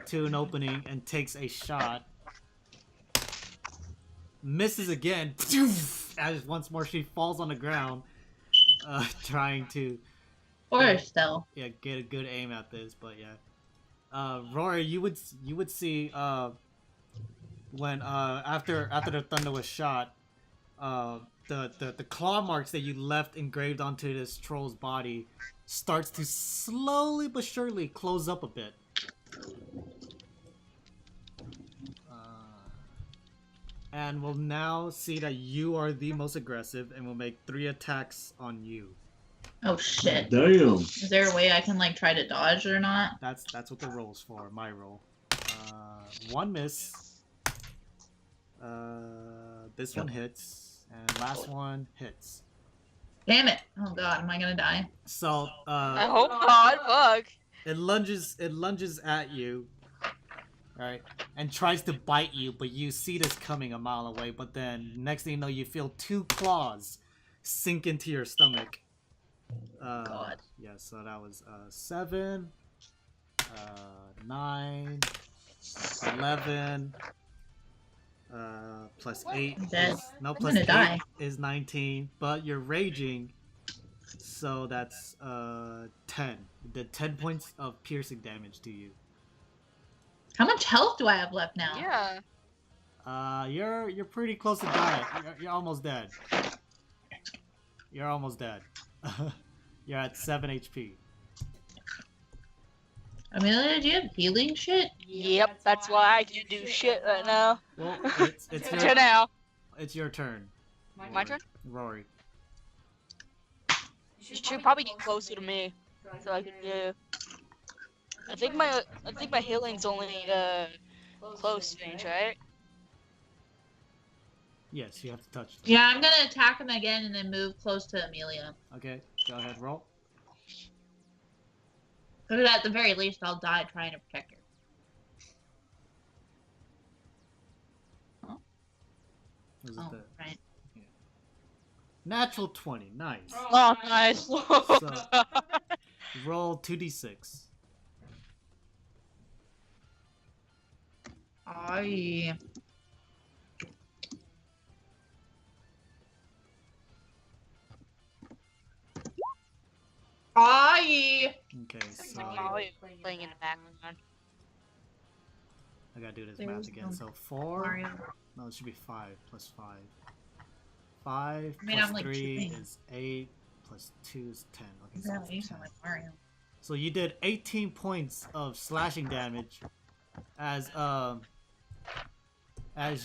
to an opening and takes a shot, misses again, as once more she falls on the ground, trying to Or Estelle. get a good aim at this, but yeah. Rory, you would see when after the thunder was shot, the claw marks that you left engraved onto this troll's body starts to slowly but surely close up a bit. And we'll now see that you are the most aggressive, and we'll make 3 attacks on you. Oh shit. Damn. Is there a way I can like try to dodge or not? That's what the roll's for. My roll. 1 miss. This one hits, and last one hits. Damn it! Oh god, am I gonna die? So I hope not. Fuck. it lunges at you, right, and tries to bite you, but you see this coming a mile away. But then next thing you know, you feel 2 claws sink into your stomach. God. Yeah, so that was 7, 9, 11. Plus 8 I'm dead. is, no, I'm plus gonna 8 die. is 19, but you're raging, so that's 10. You did 10 points of piercing damage to you. How much health do I have left now? Yeah. You're pretty close to dying. You're almost dead. You're almost dead. You're at 7 HP. Amelia, do you have healing shit? Yep. That's why I can do shit right now. Well, it's Until now. it's your turn. My turn. Rory. You should probably get closer to me, so I can do. I think my healing's only close range, right? Yes, you have to touch them. Yeah, I'm gonna attack him again and then move close to Amelia. Okay, go ahead, roll. But at the very least, I'll die trying to protect her. Was it Oh, the right. natural 20? Nice. Oh, nice. So, roll 2d6. Aye. Aye. Okay, so Molly playing in the background. I gotta do this There math was again. no So 4. Mario. No, it should be 5 plus 5. 5 I mean, plus I'm, like, 3 cheating. is 8 plus 2 is 10. Okay, so Yeah, it's you 10. sound like Mario. So you did 18 points of slashing damage as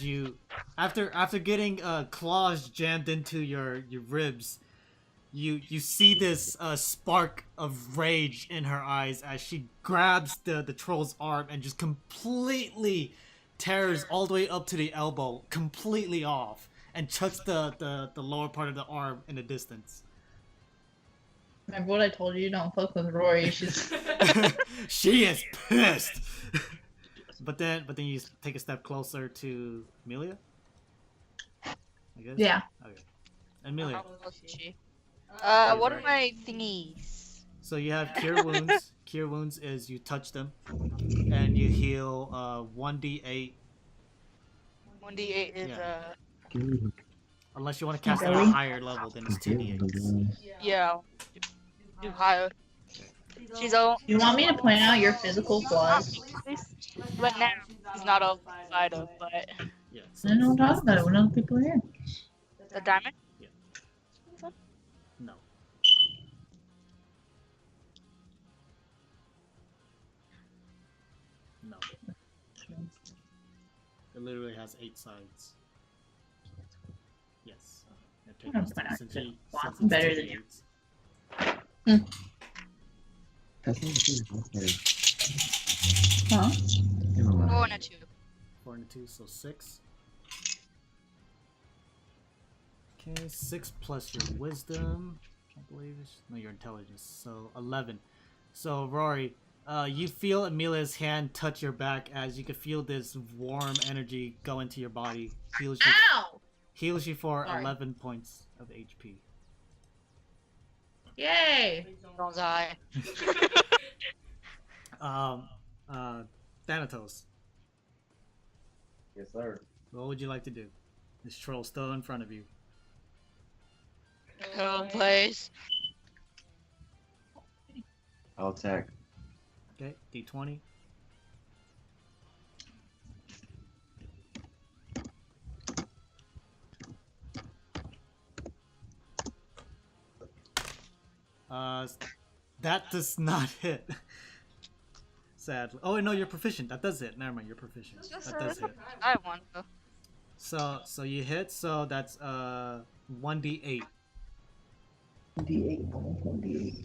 you after getting claws jammed into your ribs, you see this spark of rage in her eyes as she grabs the troll's arm and just completely tears all the way up to the elbow, completely off, and chucks the lower part of the arm in the distance. Remember what I told you? Don't fuck with Rory. She's She is pissed. But then you take a step closer to Amelia, I guess. yeah. Okay. Amelia. How close is she? What are my thingies? So you have Cure Wounds. Cure Wounds is you touch them, and you heal 1d8. 1d8 is Yeah. Unless you want to cast it at a Really? higher level, then it's 2d8s. yeah. Do higher. She's all. You want me to point out your physical flaws? But now he's not a fighter, but Yeah. I don't talk about it when other people are here. the diamond. No. No. It literally has 8 sides. Yes. It takes I'm us fine. to- since you- Wow, since I'm it's better 2d8s. Huh? Never mind. 4 and a 2. 4 and a 2, so 6. Okay, 6 plus your wisdom, I believe. No, your intelligence. So 11. So Rory, you feel Amelia's hand touch your back as you can feel this warm energy go into your body. Heals you for Sorry. 11 points of HP. Yay! Don't die. Thanatos, Yes, sir. what would you like to do? This troll's still in front of you. Oh, please. I'll attack. Okay, D20. That does not hit. Sadly. Oh, no, you're proficient. That does hit. Never mind, you're proficient. That does hit. I want to. So you hit. So that's 1d8. D8.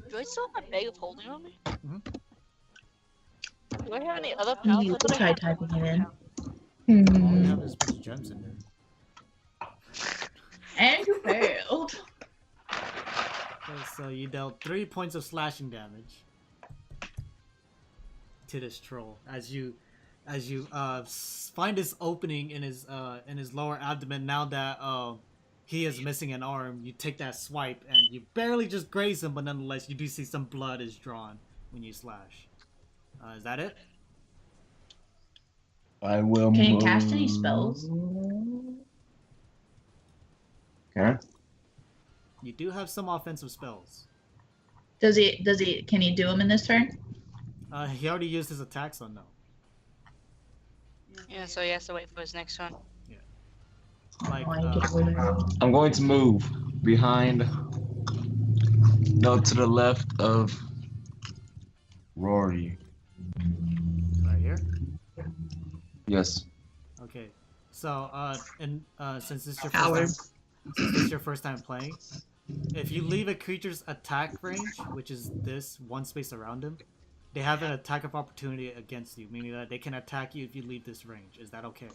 Do I still have a bag of holding on me? Mhm. Do I have any other You pounds? need to try typing it in. All you have is a bunch of gems in there. And you failed. Okay, so you dealt 3 points of slashing damage to this troll as you find this opening in his lower abdomen. Now that he is missing an arm, you take that swipe and you barely just graze him, but nonetheless you do see some blood is drawn when you slash. Is that it? I will Can you move. cast any spells? Okay. You do have some offensive spells. Can he do them in this turn? He already used his attack, so no. Yeah, so he has to wait for his next one. Like, Oh, I get away. I'm going to move behind. No, to the left of Rory. right here. Yes. Okay. So, since this is your Coward. first time, since this is your first time playing, if you leave a creature's attack range, which is this one space around him, they have an attack of opportunity against you, meaning that they can attack you if you leave this range. Is that okay?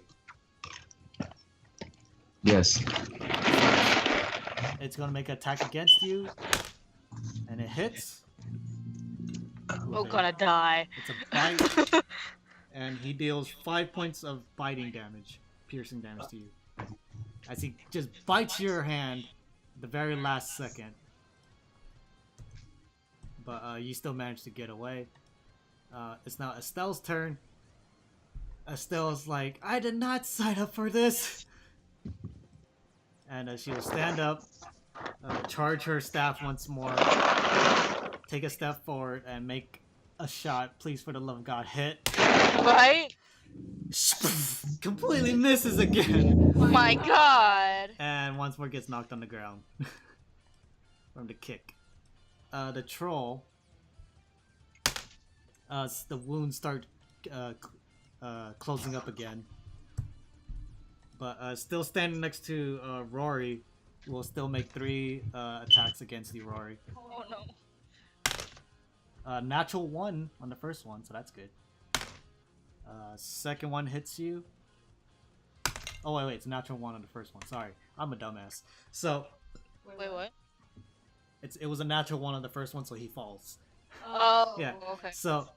Yes. It's gonna make an attack against you, and it hits. We're with gonna die. It's a bite, and he deals 5 points of biting damage, piercing damage to you, as he just bites your hand the very last second. But you still manage to get away. It's now Estelle's turn. Estelle's like, I did not sign up for this. And she will stand up, charge her staff once more, take a step forward, and make a shot. Please, for the love of God, hit. Right? Completely misses again. Oh my god. And once more gets knocked on the ground from the kick. The troll, the wounds start closing up again. But still standing next to Rory, will still make 3 attacks against you, Rory. Oh no. Natural 1 on the first one, so that's good. Second one hits you. Oh wait, it's a natural 1 on the first one. Sorry, I'm a dumbass. So Wait, what? it was a natural 1 on the first one, so he falls. Oh, Yeah. okay. So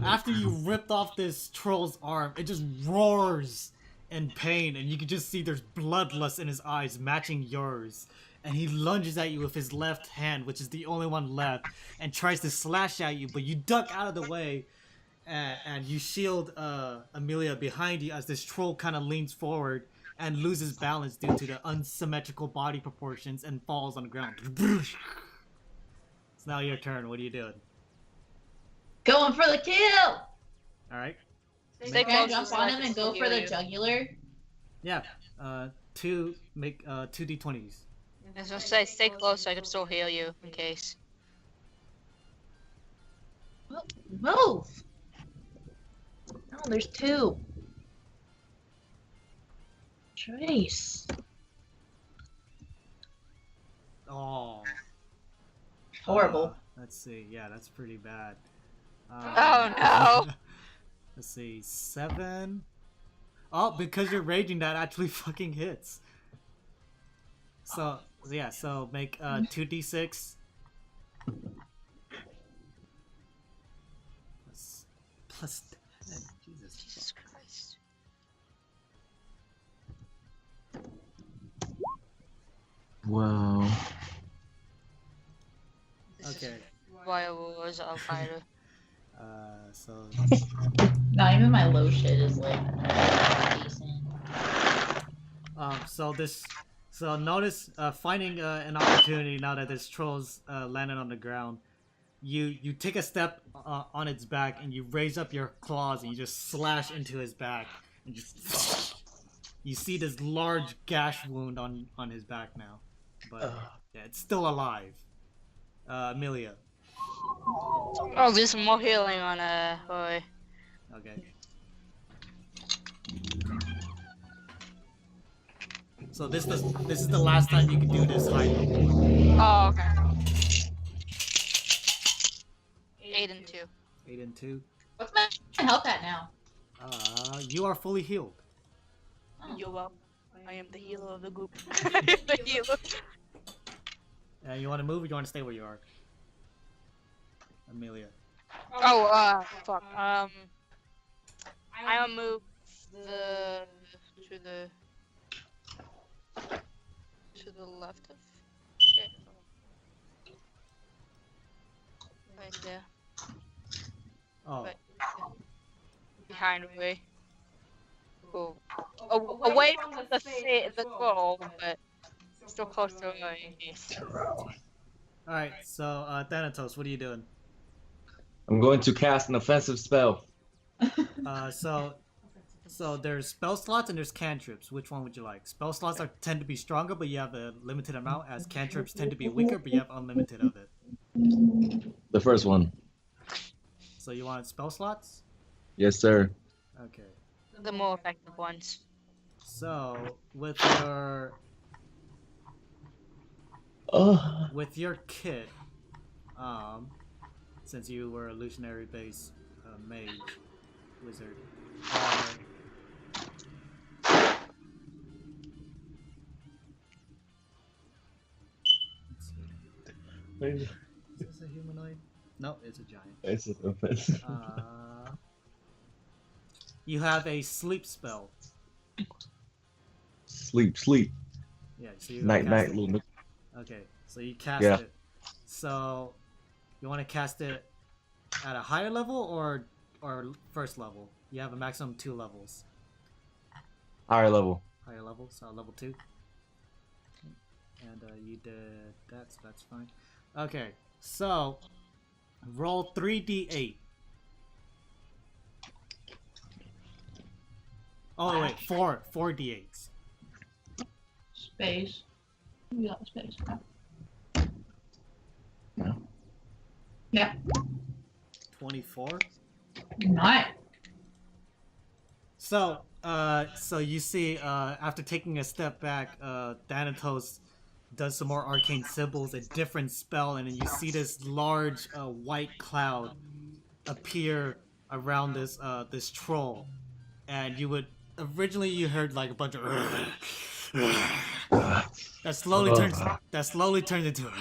after you ripped off this troll's arm, it just roars in pain, and you can just see there's bloodlust in his eyes, matching yours. And he lunges at you with his left hand, which is the only one left, and tries to slash at you, but you duck out of the way, and you shield Amelia behind you as this troll kind of leans forward and loses balance due to the unsymmetrical body proportions and falls on the ground. It's now your turn. What are you doing? Going for the kill! Alright. Stay Can I close. jump so on I him can and go still for heal the you. jugular? Yeah. 2 d20s. I was gonna say, stay close so I can still heal you in case. Move! Oh, there's 2. Trace. Oh. Horrible. Let's see. Yeah, that's pretty bad. Oh, no. Let's see. 7. Oh, because you're raging, that actually fucking hits. So, yeah, so make 2d6. Plus 10. Jesus. Jesus Christ. Wow. Okay. Why was Al-Qaeda? So Not even my low shit is like decent. so notice finding an opportunity now that this troll's landed on the ground. You take a step on its back and you raise up your claws and you just slash into his back and just you see this large gash wound on his back now, but yeah, it's still alive. Amelia. Oh, there's some more healing on boy. Okay. So this is the last time you can do this high level. Oh, okay. 8 and 2. 8 and 2. What's my health at now? You are fully healed. You're welcome. I am the healer of the group. I am the healer. You want to move or you want to stay where you are? Amelia. Oh, fuck. I will move to the left of it. Right there. Oh. Right. Behind me. Cool. Away from the goal, but still close to me. Alright, so Thanatos, what are you doing? I'm going to cast an offensive spell. So there's spell slots and there's cantrips. Which one would you like? Spell slots tend to be stronger, but you have a limited amount, as cantrips tend to be weaker, but you have unlimited of it. The first one. So you want spell slots? Yes, sir. Okay. The more effective ones. So with your kit, since you were a illusionary base mage wizard, is this a humanoid? No, it's a giant. It's an offensive. You have a sleep spell. Sleep. Yeah, so you Night, cast it. little. Okay, so you cast Yeah. it. So you want to cast it at a higher level or first level? You have a maximum 2 levels. Higher level. Higher level, so level 2. And you did that, so that's fine. Okay, so roll 3d8. Oh wait, 4d8s. Space. We got space. No. Yeah. 24. Nice. So you see, after taking a step back, Thanatos does some more arcane symbols, a different spell, and then you see this large white cloud appear around this troll, and you would originally you heard like a bunch of that slowly turns into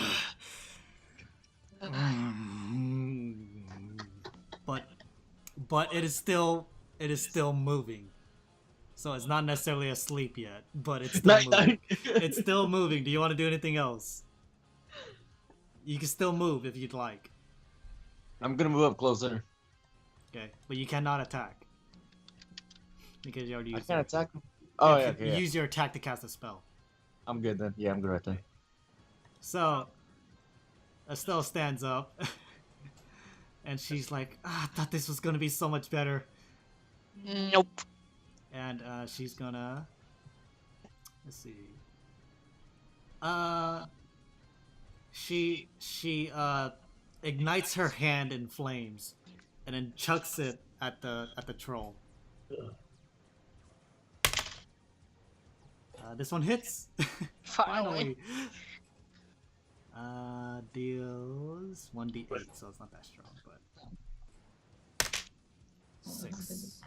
but it is still moving. So it's not necessarily asleep yet, but it's still moving. It's still moving. Do you want to do anything else? You can still move if you'd like. I'm gonna move up closer. Okay, but you cannot attack. Because you already I used can't your... attack him. Oh yeah, You okay, yeah. use your attack to cast a spell. I'm good then. Yeah, I'm good right there. So, Estelle stands up. And she's like, I thought this was gonna be so much better. Nope. And she's gonna... Let's see. She ignites her hand in flames, and then chucks it at the troll. This one hits. Finally. Deals 1d8, so it's not that strong, but 6.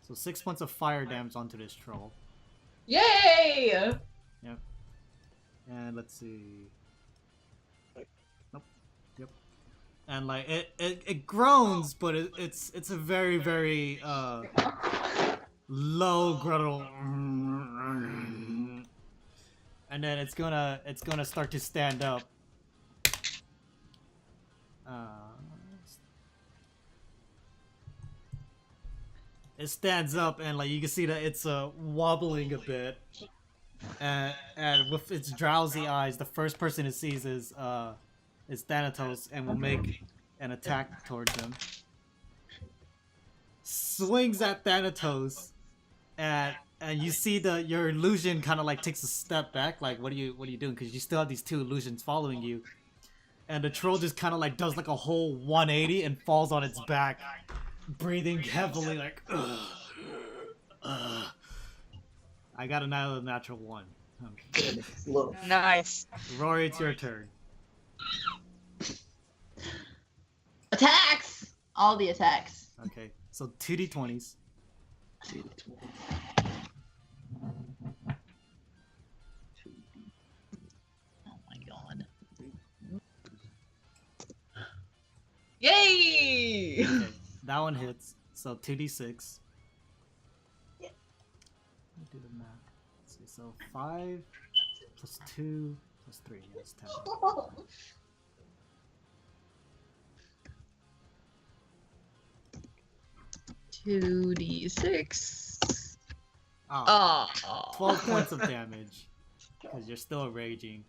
So 6 points of fire damage onto this troll. Yay! Yep. And let's see. Nope. Yep. And like it groans, but it's a very very low gruntle. And then it's gonna start to stand up. It stands up and like you can see that it's wobbling a bit, and with its drowsy eyes, the first person it sees is Thanatos and will make an attack towards him. Swings at Thanatos, and you see your illusion kind of like takes a step back. Like what are you doing? Because you still have these two illusions following you, and the troll just kind of like does like a whole 180 and falls on its back, breathing heavily like. I got another natural 1. Nice. Rory, it's your turn. Attacks! All the attacks. Okay, so 2d20s. Oh my god. Yay! Okay, that one hits. So 2d6. Let me do the math. Let's see, so 5 plus 2 plus 3. That's 10. 2d6. Oh, Oh. 12 points of damage. Because you're still raging.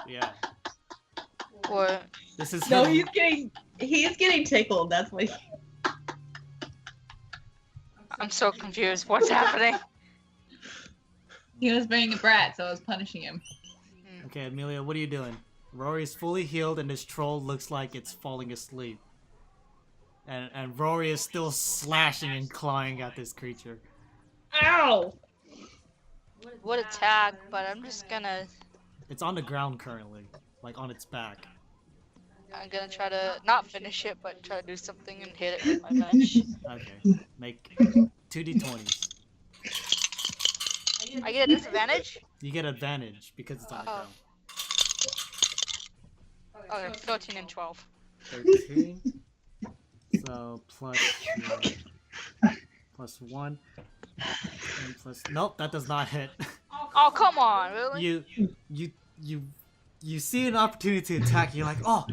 Yeah. What? This is No, him. he's getting tickled. That's why. I'm so confused. What's happening? He was being a brat, so I was punishing him. Okay, Amelia, what are you doing? Rory is fully healed and this troll looks like it's falling asleep. And Rory is still slashing and clawing at this creature. Ow! Would attack, but I'm just gonna. It's on the ground currently, like on its back. I'm gonna try to not finish it, but try to do something and hit it with my bench. Okay, make 2d20s. I get a disadvantage? You get advantage because it's on the Oh. ground. Okay, 13 and 12. 13. So plus 1. And plus. Nope, that does not hit. Oh, come on, really? You see an opportunity to attack. You're like, oh,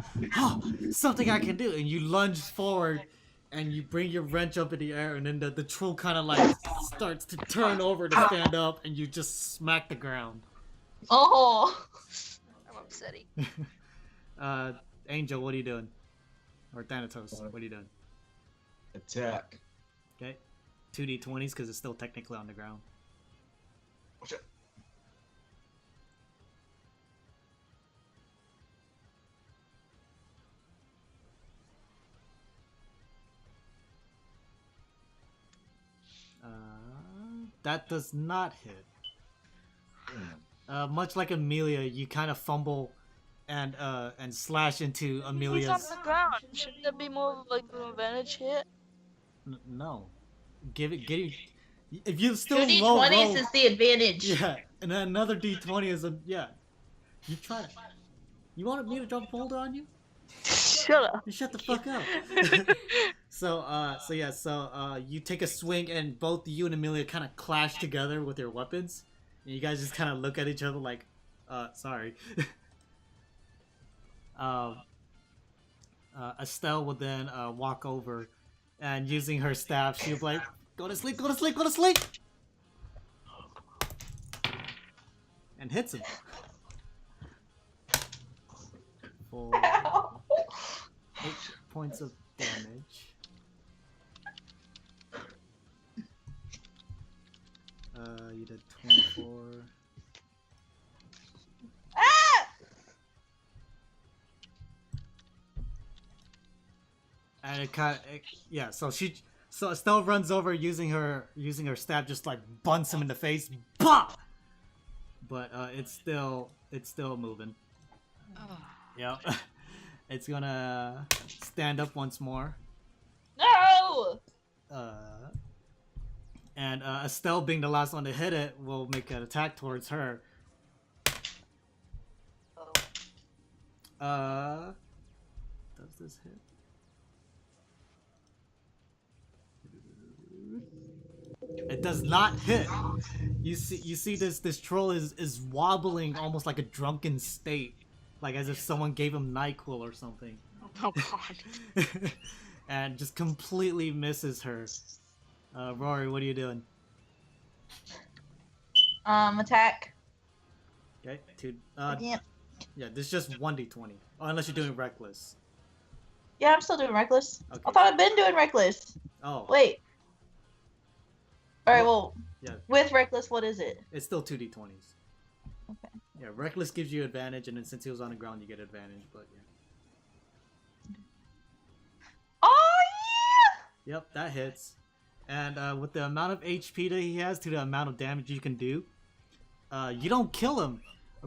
something I can do, and you lunge forward, and you bring your wrench up in the air, and then the troll kind of like starts to turn over to stand up, and you just smack the ground. Oh. I'm upsetting. Angel, what are you doing? Or Thanatos, what are you doing? Attack. Okay, 2d20s because it's still technically on the ground. Watch out. that does not hit. Damn. Much like Amelia, you kind of fumble and slash into He's on Amelia's. the ground. Shouldn't that be more of like an advantage hit? No, give it. If you still Two low D20s roll, is the advantage. yeah, and then another D20 is a yeah. You try to. You wanted me to drop a boulder on you? Shut up. You shut the fuck up. So you take a swing and both you and Amelia kind of clash together with your weapons, and you guys just kind of look at each other like, sorry. Estelle would then walk over, and using her staff, she'll be like, "Go to sleep, go to sleep, go to sleep," and hits him. For 8 points of damage. You did 24. And it kind of, yeah. So Estelle runs over using her staff, just like bunts him in the face. Bah! But it's still moving. Yep. It's gonna stand up once more. No! And Estelle, being the last one to hit it, will make an attack towards her. Does this hit? It does not hit. You see this troll is wobbling almost like a drunken state, like as if someone gave him NyQuil or something. Oh god. And just completely misses her. Rory, what are you doing? Attack. Okay, Yeah. yeah, this is just 1d20. Oh, unless you're doing reckless. Yeah, I'm still doing reckless. Okay. I thought I'd been doing reckless. Oh, Wait. Alright, well, yeah, with reckless, what is it? it's still 2d20s. Okay. Yeah, reckless gives you advantage, and then since he was on the ground, you get advantage. But yeah. Oh, Yep, that hits. And with the amount of HP that he has to the amount of damage you can do, you don't kill him.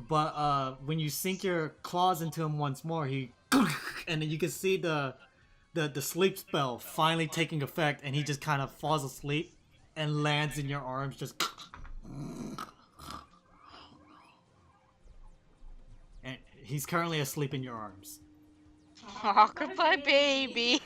But when you sink your claws into him once more, he and then you can see the sleep spell finally taking effect, and he just kind of falls asleep and lands in your arms, just. And he's currently asleep in your arms. Oh, goodbye, baby.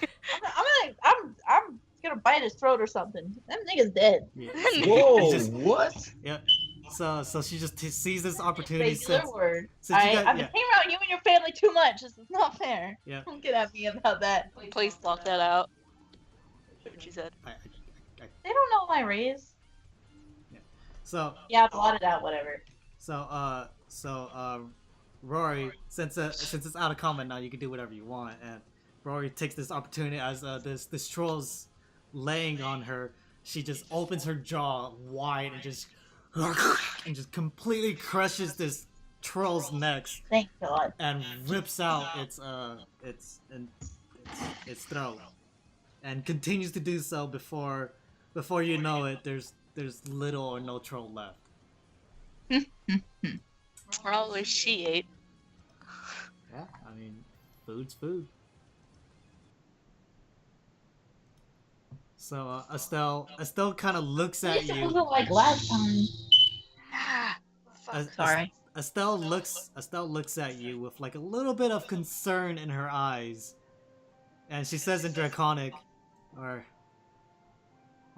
I'm gonna bite his throat or something. That nigga's dead. Yeah. Whoa, He's just- what? Yep. So she just sees this opportunity. Regular word. since you I've got, been hanging around you and your family too much. This is not fair. Yeah. Don't get at me about that. Please lock that out. That's what she said. They don't know my raise. So Yeah, blot it out, whatever. Rory, since it's out of combat now, you can do whatever you want. And Rory takes this opportunity as this troll's laying on her. She just opens her jaw wide and just completely crushes this troll's neck Thank God. and rips out its throat, and continues to do so before you know it. There's little or no troll left. Probably she ate. Yeah, I mean, food's food. So Estelle kind of looks at At least it you. wasn't like last time. Sorry. Estelle looks at you with like a little bit of concern in her eyes, and she says in Draconic, "Are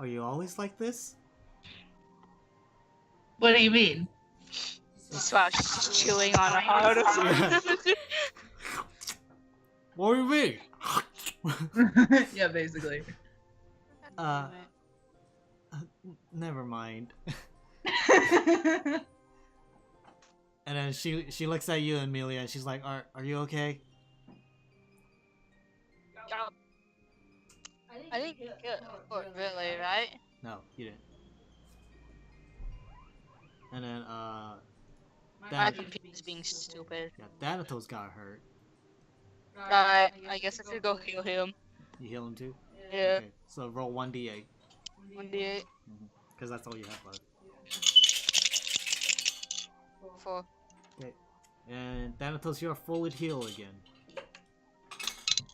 you always like this?" What do you mean? That's why she's just chewing on a heart. What do you mean? Yeah, basically. Never mind. And then she looks at you, Amelia, and she's like, "Are you okay?" I didn't get it, really, right? No, you didn't. And then My computer's is being stupid. yeah, Thanatos got hurt. Alright, I guess I should go heal him. You heal him too? Yeah. Okay, so roll 1d8. 1d8. because that's all you have left. 4. Okay, and Thanatos, you're fully healed again.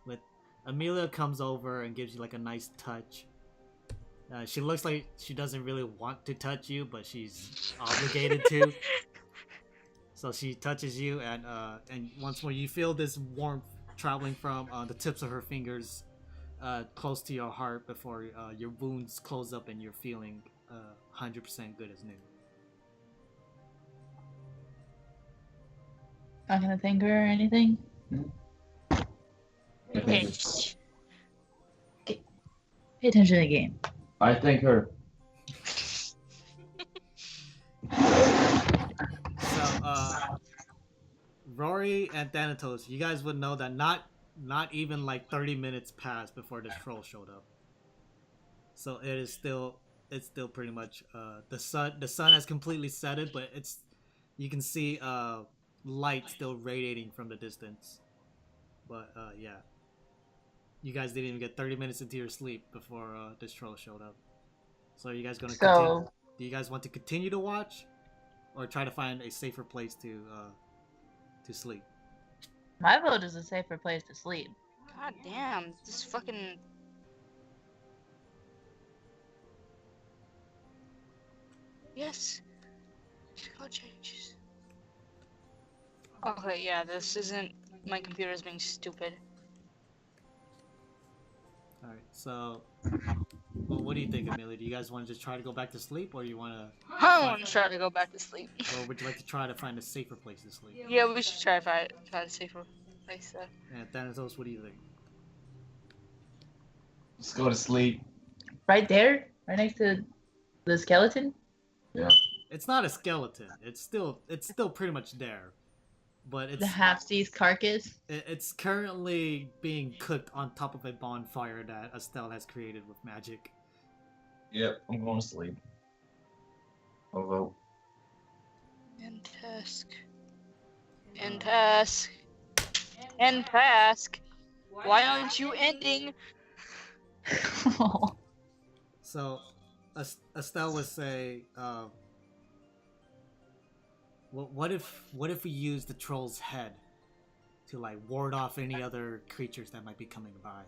With Amelia comes over and gives you like a nice touch. She looks like she doesn't really want to touch you, but she's obligated to. So she touches you, and once more you feel this warmth traveling from the tips of her fingers close to your heart before your wounds close up and you're feeling 100% good as new. Not gonna thank her or anything. Okay. Pay attention to the game. I thank her. So, Rory and Thanatos, you guys would know that not even like 30 minutes passed before this troll showed up. So it's still pretty much the sun has completely set it, but you can see light still radiating from the distance. But yeah, you guys didn't even get 30 minutes into your sleep before this troll showed up. So are you guys gonna continue? Do you guys want to continue to watch, or try to find a safer place to sleep? My vote is a safer place to sleep. God damn, this fucking. Yes. Color changes. Okay, yeah, this isn't. My computer's being stupid. Alright, so well, what do you think, Amelia? Do you guys want to just try to go back to sleep, or you want to, I want to try to go back to sleep. or would you like to try to find a safer place to sleep? Yeah, we should try to find a safer place. And Thanatos, what do you think? Let's go to sleep. Right there, right next to the skeleton. It's not a skeleton. It's still pretty much there, but it's The half-seized carcass. it's currently being cooked on top of a bonfire that Estelle has created with magic. Yep, I'm going to sleep. I'll vote. End task. End task. End task. Why aren't you ending? So, Estelle would say, what if we use the troll's head to like ward off any other creatures that might be coming by?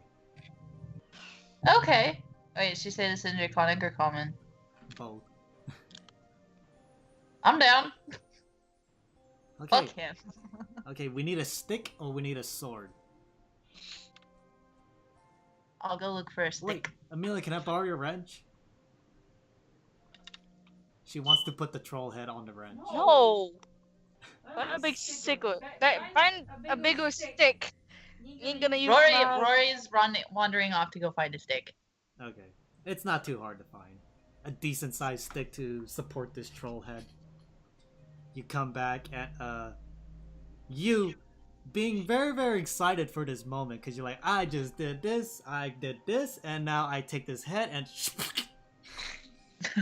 Okay. Wait, she said it's in Draconic or common? Both. I'm down. Okay. Fuck him. Okay, we need a stick or we need a sword. I'll go look for a stick. Wait, Amelia, can I borrow your wrench? She wants to put the troll head on the wrench. No. Find a big stick. Find a bigger stick. You ain't gonna use my... Rory's wandering off to go find a stick. Okay. It's not too hard to find. A decent sized stick to support this troll head. You come back at you being very, very excited for this moment because you're like, I just did this, and now I take this head and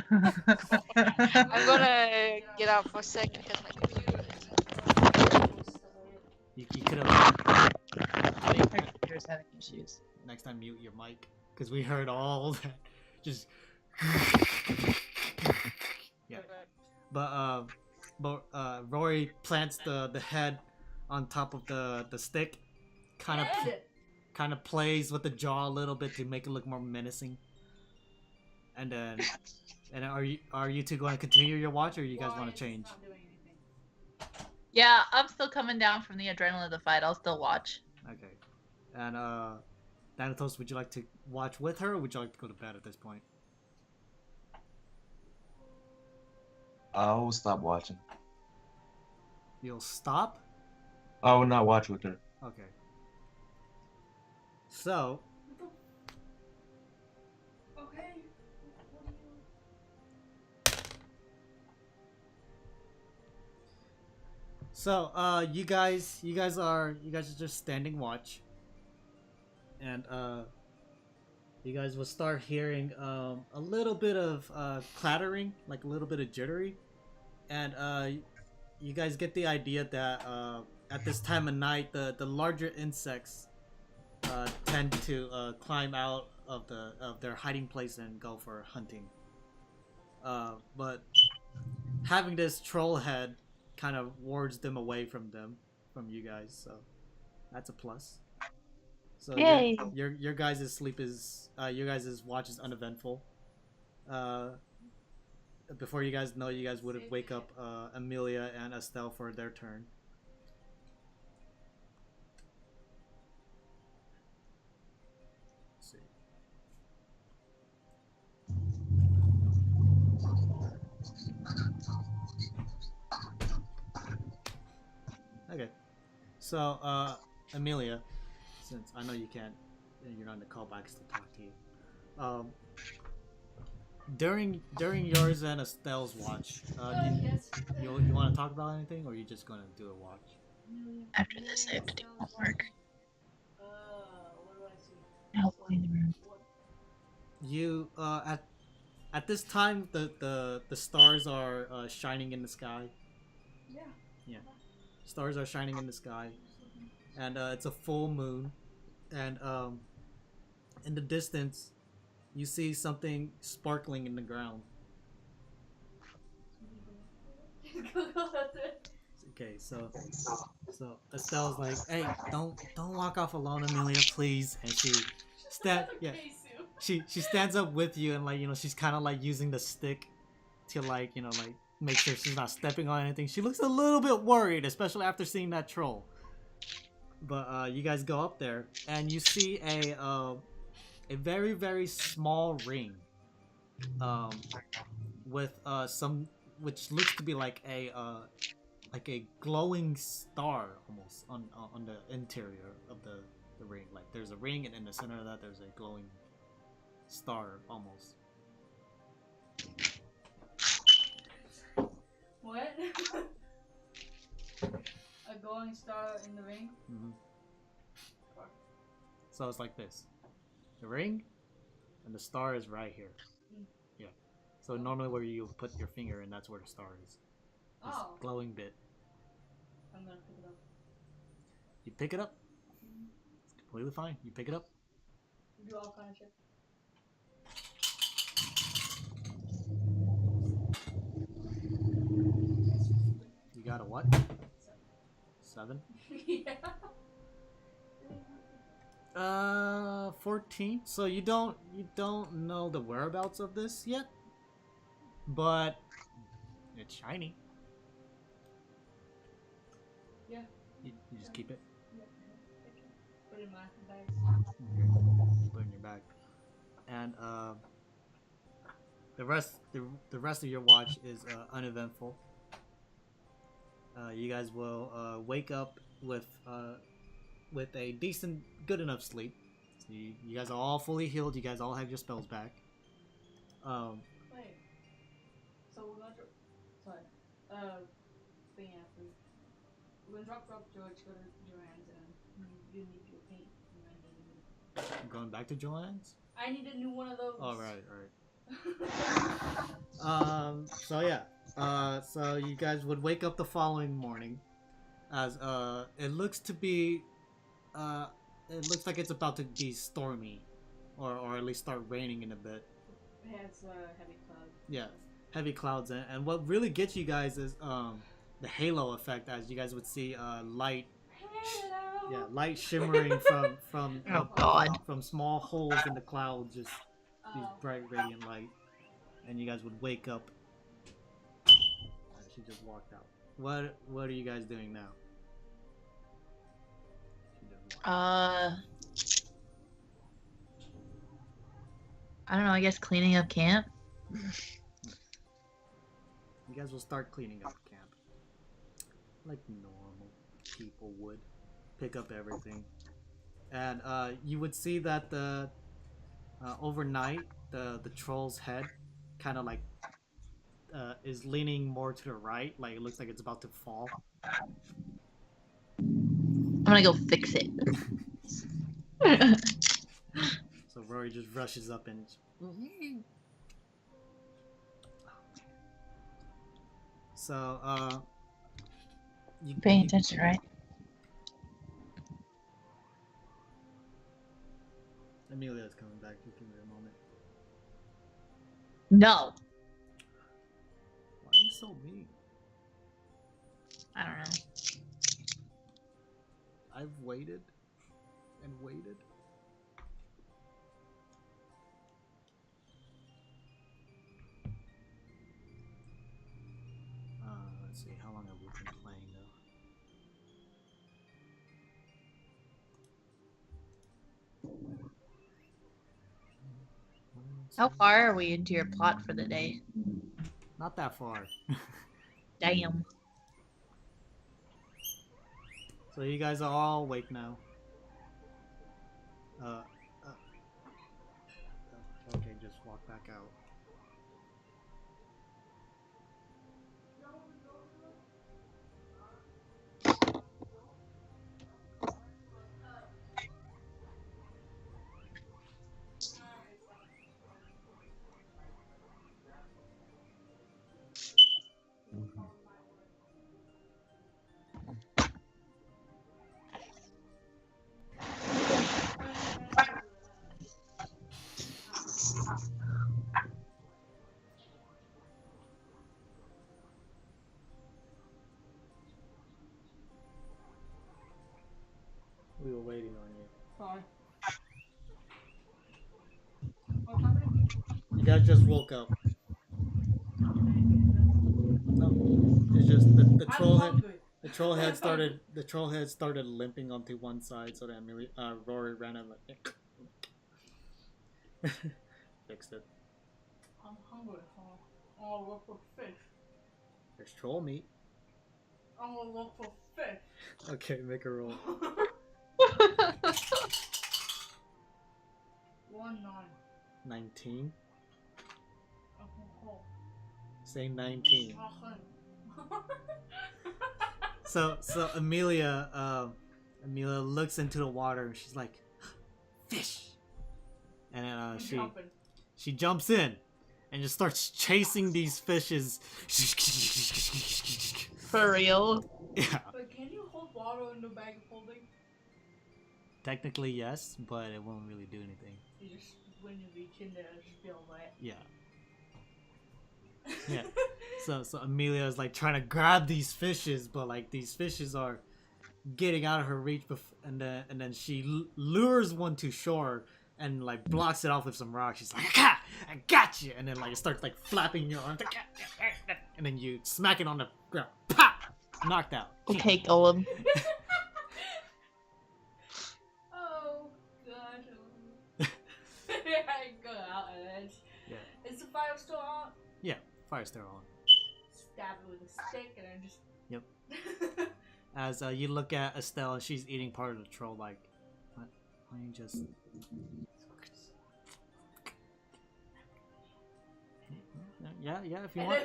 I'm gonna get out for a second because my computer is... you could have Computer's having issues. next time mute your mic because we heard all that. Just yeah. But Rory plants the head on top of the stick, kind of plays with the jaw a little bit to make it look more menacing. And then, are you two going to continue your watch, or you guys want to change? Yeah, I'm still coming down from the adrenaline of the fight. I'll still watch. Okay. And Thanatos, would you like to watch with her, or would you like to go to bed at this point? I'll stop watching. You'll stop? I will not watch with her. Okay. So. So, you guys are just standing watch, and you guys will start hearing a little bit of clattering, like a little bit of jittery, and you guys get the idea that at this time of night, the larger insects tend to climb out of their hiding place and go for hunting. But having this troll head kind of wards them away from you guys. So that's a plus. So Yay. your guys' sleep is your guys' watch is uneventful. Before you guys know, you guys would wake up Amelia and Estelle for their turn. Let's see. Okay, so Amelia, since I know you can't, you're not in the callbacks to talk to you. During yours and Estelle's watch, you want to talk about anything, or are you just gonna do a watch? After this, I have to do homework. Hopefully in the room. You at this time the stars are shining in the sky. Yeah, stars are shining in the sky, and it's a full moon, and in the distance you see something sparkling in the ground. Okay, so Estelle's like, "Hey, don't walk off alone, Amelia, please." And she stands up with you, and like, you know, she's kind of like using the stick to like, you know, like make sure she's not stepping on anything. She looks a little bit worried, especially after seeing that troll. But you guys go up there, and you see a very, very small ring, with some, which looks to be like a glowing star almost on the interior of the ring. Like there's a ring, and in the center of that there's a glowing star almost. What? A glowing star in the ring? Mm-hmm. So it's like this. The ring, and the star is right here. Yeah. So normally where you put your finger in, that's where the star is. This glowing bit. I'm gonna pick it up. You pick it up. It's completely fine. You pick it up. Do all kind of shit. You got a what? 7? Yeah. 14. So you don't know the whereabouts of this yet, but it's shiny. Yeah. You just keep it. Yeah. Put it in my bag. Put it in your bag. And the rest of your watch is uneventful. You guys will wake up with a decent, good enough sleep. So you guys are all fully healed. You guys all have your spells back. Wait. So we're gonna thing after. We're gonna drop George, go to Joanne's, and you need your paint. And I need a new. Going back to Joanne's? I need a new one of those. Oh, right. So yeah. So you guys would wake up the following morning, as it looks to be, it looks like it's about to be stormy, or at least start raining in a bit. It has heavy clouds. Yeah, heavy clouds, and what really gets you guys is the halo effect, as you guys would see light. Hello. Yeah, light shimmering from Oh God. from small holes in the clouds, just these bright radiant light, and you guys would wake up. She just walked out. What are you guys doing now? I don't know. I guess cleaning up camp. You guys will start cleaning up camp, like normal people would. Pick up everything, and you would see that the overnight the troll's head kind of like is leaning more to the right, like it looks like it's about to fall. I'm gonna go fix it. So Rory just rushes up and so you Paying attention, right? Amelia's coming back. Just give me a moment. No. you so mean? I don't know. I've waited and waited. Let's see, how long have we been playing though? How far are we into your plot for the day? Not that far. Damn. So you guys are all awake now. Okay, just walk back out. We were waiting on you. Sorry. What's happening? You guys just woke up. No, it's just the I'm troll head. hungry. The troll head started limping onto one side, so that Amelia, Rory ran out like fixed it. I'm hungry. I'm gonna look for fish. There's troll meat. I'm gonna look for fish. Okay, make a roll. 1-9. 19. Oh. Say 19. Oh. So Amelia looks into the water and she's like, fish, and then she jumps in and just starts chasing these fishes. For real? Yeah. But can you hold water in the bag of holding? Technically yes, but it won't really do anything. You just, when you reach in there, it's feel wet. Yeah. Yeah. So Amelia is like trying to grab these fishes, but like these fishes are getting out of her reach, and then she lures one to shore and like blocks it off with some rocks. She's like, I got you, and then like it starts like flapping your arms, and then you smack it on the ground, pop, knocked out. Okay, Golem. Oh god. I go out and then is the fire still on? Yeah, fire's still on. Stab it with a stick and then just. Yep. As you look at Estelle, she's eating part of the troll. Like, why don't you just? Yeah. If you want.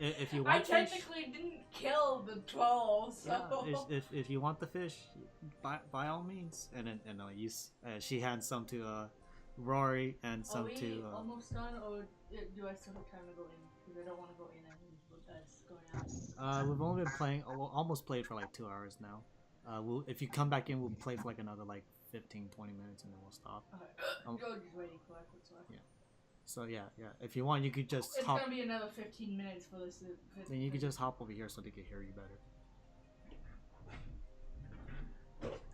If you want I fish, technically didn't kill the troll, so. yeah, if you want the fish, by all means. And then she hands some to Rory and some Are we to. almost done, or do I still have time to go in? Because I don't want to go in and with us going out. We've only been playing. We'll almost played for like 2 hours now. If you come back in, we'll play for like another like 15-20 minutes, and then we'll stop. Okay. George is waiting for us. Yeah. So yeah. If you want, you could just. It's gonna be another 15 minutes for this. Then you could just hop over here so they can hear you better.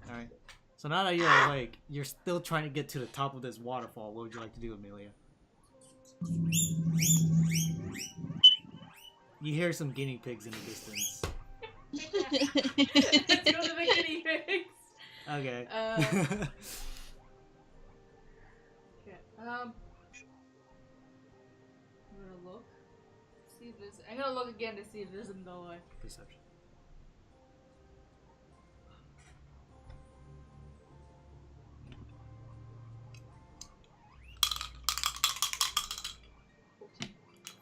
All right. So now that you're awake, you're still trying to get to the top of this waterfall. What would you like to do, Amelia? You hear some guinea pigs in the distance. Let's go to the guinea pigs. Okay. Okay. I'm gonna look. See if there's. I'm gonna look again to see if there's no way. Perception.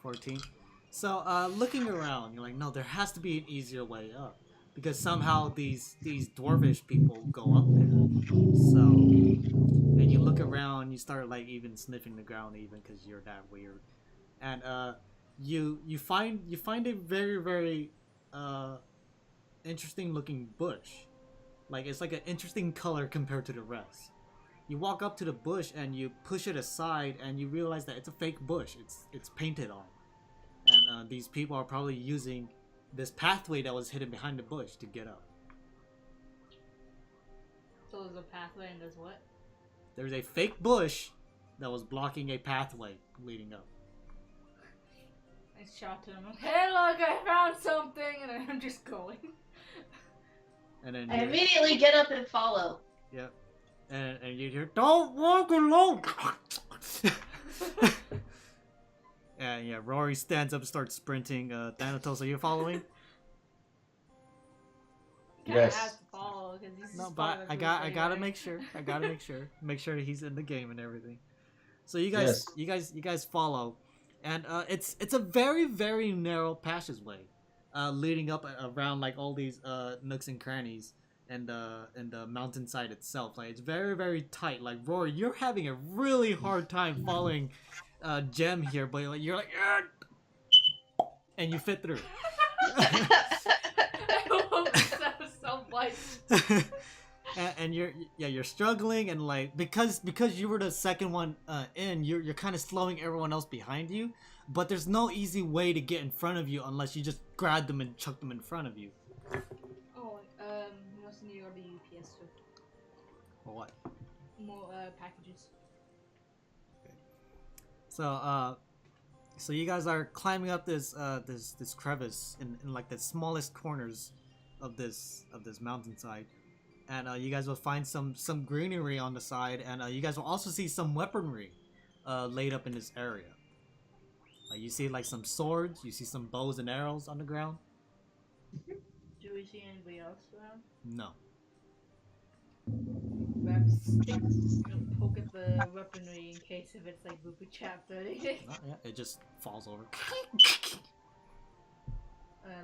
$14. So, looking around, you're like, no, there has to be an easier way up. Because somehow these dwarvish people go up there. So, and you look around, you start like even sniffing the ground even because you're that weird. And you find a very, very interesting looking bush. Like, it's like an interesting color compared to the rest. You walk up to the bush and you push it aside and you realize that it's a fake bush. It's painted on. and these people are probably using this pathway that was hidden behind the bush to get up. So there's a pathway and there's what? There's a fake bush that was blocking a pathway leading up. I shout to them, hey look, I found something, and then I'm just going. And then I immediately get up and follow. Yep. And you hear, don't walk alone! And yeah, Rory stands up and starts sprinting. Thanatos, are you following? Yes. Has to follow, 'cause he's No, just but part of the I group gotta anyway. make sure. Make sure that he's in the game and everything. So you guys, Yes. you guys follow, and it's a very very narrow passageway, leading up around like all these nooks and crannies, and the mountainside itself. Like it's very very tight. Like Rory, you're having a really hard time following Gem here, but you're like, "Argh!" And you fit through. I hope so much. And you're struggling, and like because you were the second one in, you're kind of slowing everyone else behind you, but there's no easy way to get in front of you unless you just grab them and chuck them in front of you. Oh, we also need to go to the UPS store. Or what? More packages. So you guys are climbing up this this crevice in like the smallest corners of this mountainside. And you guys will find some greenery on the side, and you guys will also see some weaponry laid up in this area. You see like some swords, you see some bows and arrows on the ground. Do we see anybody else around? No. Grab a stick, poke at the weaponry in case if it's like booby trapped or anything. Not yet. It just falls over.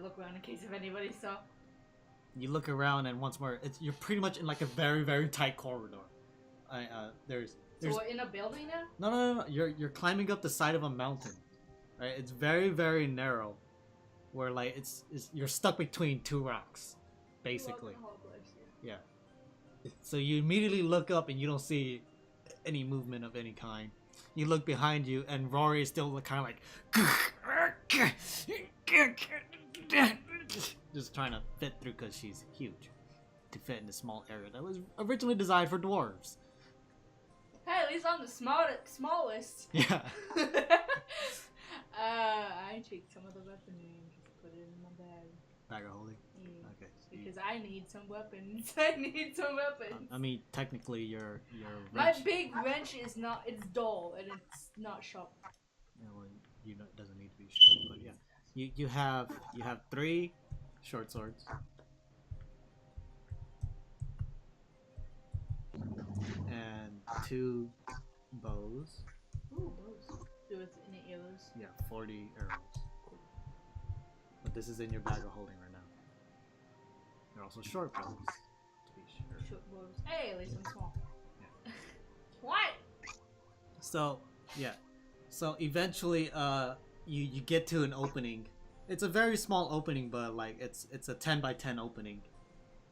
Look around in case if anybody saw. You look around, and once more, you're pretty much in like a very very tight corridor. There's So we're in a building now? no. You're climbing up the side of a mountain, right? It's very very narrow, where like it's you're stuck between two rocks, basically. Yeah. So you immediately look up and you don't see any movement of any kind. You look behind you, and Rory is still kind of like just trying to fit through because she's huge to fit in the small area that was originally designed for dwarves. Hey, at least I'm the smallest. Yeah. I take some of the weaponry and just put it in my bag. Bag of holding. Yeah. Okay. Because I need some weapons. I need some weapons. I mean, technically, your My wrench. big wrench is not. It's dull and it's not sharp. Yeah, well, it doesn't need to be short, but yeah, you have 3 short swords, and 2 bows. Ooh, those. Do with any arrows? Yeah, 40 arrows. But this is in your bag of holding right now. They're also short bows, to be sure. Short bows. Hey, at least I'm small. Yeah. What? So yeah, so eventually, you get to an opening. It's a very small opening, but like it's a 10 by 10 opening,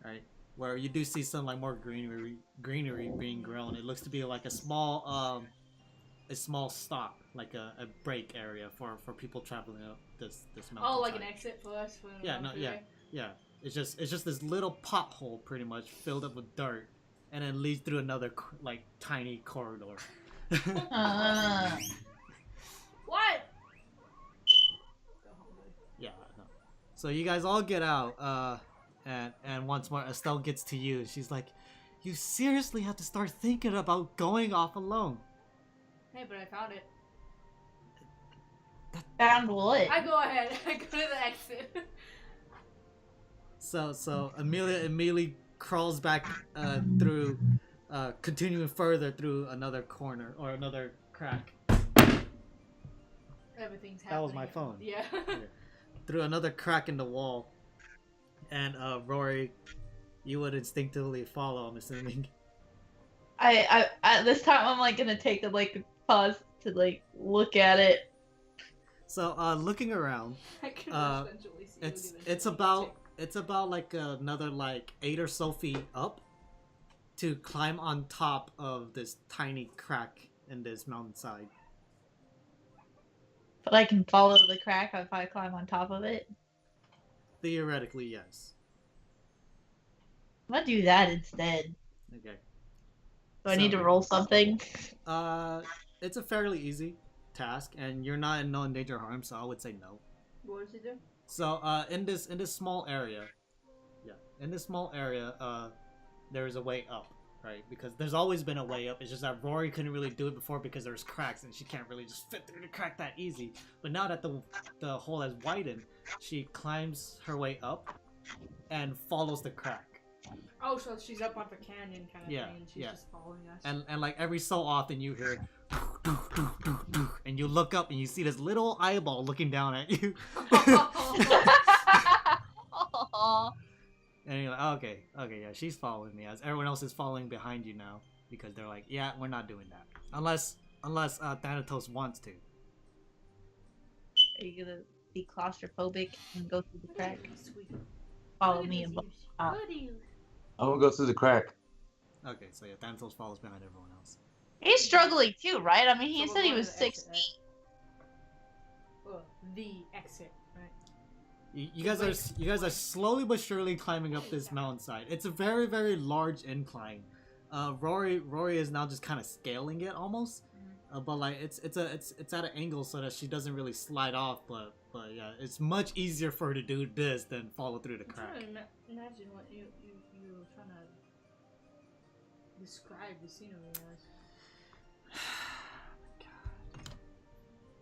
right? Where you do see some like more greenery being grown. It looks to be like a small stop, like a break area for people traveling up this mountain. Oh, like an exit for us? For Yeah, no, yeah. It's just this little pothole, pretty much filled up with dirt, and then leads through another like tiny corridor. What? Yeah. No. So you guys all get out, and once more Estelle gets to you. She's like, "You seriously have to start thinking about going off alone." Hey, but I found it. Found what? I go ahead. I go to the exit. So Amelia immediately crawls back through, continuing further through another corner or another crack. Everything's happening. That was my phone. Yeah. Through another crack in the wall, and Rory, you would instinctively follow, I'm assuming. I this time I'm like gonna take a pause to look at it. So looking around, I can essentially see it's about like another 8 or so feet up to climb on top of this tiny crack in this mountainside. But I can follow the crack if I climb on top of it. Theoretically, yes. I'm gonna do that instead. Okay. Do I need to roll something? It's a fairly easy task, and you're not in no danger of harm, so I would say no. What does it do? So, in this small area, there is a way up, right? Because there's always been a way up. It's just that Rory couldn't really do it before because there's cracks, and she can't really just fit through the crack that easy. But now that the hole has widened, she climbs her way up and follows the crack. Oh, so she's up on the canyon kind of Yeah, thing. She's yeah. just following us. And like every so often you hear, and you look up and you see this little eyeball looking down at you. And you're like, okay, yeah, she's following me, as everyone else is following behind you now, because they're like, yeah, we're not doing that, unless Thanatos wants to. Are you gonna be claustrophobic and go through the crack? Sweet. Follow me and I'm gonna go through the crack. Okay, so yeah, Thanatos follows behind everyone else. He's struggling too, right? I mean, he So said he we're was going to 6 exit, feet. Oh, the exit, right? You guys are slowly but surely climbing up this mountainside. It's a very, very large incline. Rory is now just kind of scaling it almost, but like it's at an angle so that she doesn't really slide off. But yeah, it's much easier for her to do this than follow through the I'm crack. trying to imagine what you were trying to describe the scenery as.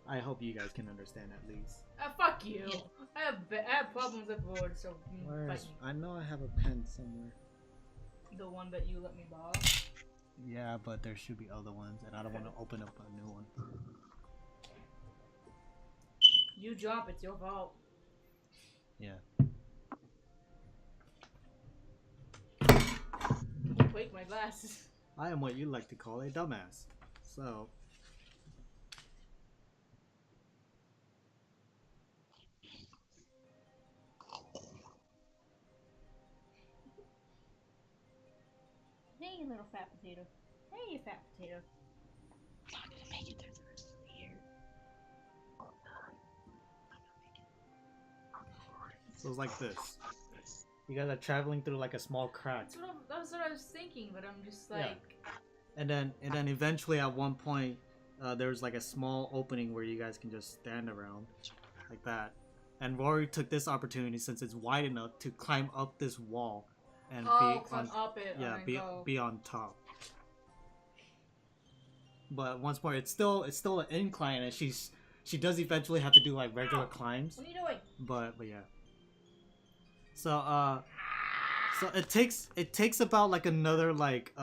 I hope you guys can understand at least. Fuck you. I have problems with words, so fight me. I know I have a pen somewhere. The one that you let me borrow. Yeah, but there should be other ones, and I don't want to open up a new one. You jump, it's your fault. Yeah. You break my glasses. I am what you like to call a dumbass. So. Hey, you little fat potato. Hey, you fat potato. I'm not gonna make it through the rest of the year. So it's like this. You guys are traveling through like a small crack. That's what I was thinking, but I'm just like. And then eventually at one point, there's like a small opening where you guys can just stand around, like that. And Rory took this opportunity, since it's wide enough, to climb up this wall, and Climb up it. yeah, go. be on top. But once more, it's still an incline, and she does eventually have to do like regular climbs. What are you doing? But yeah. So it takes about like another like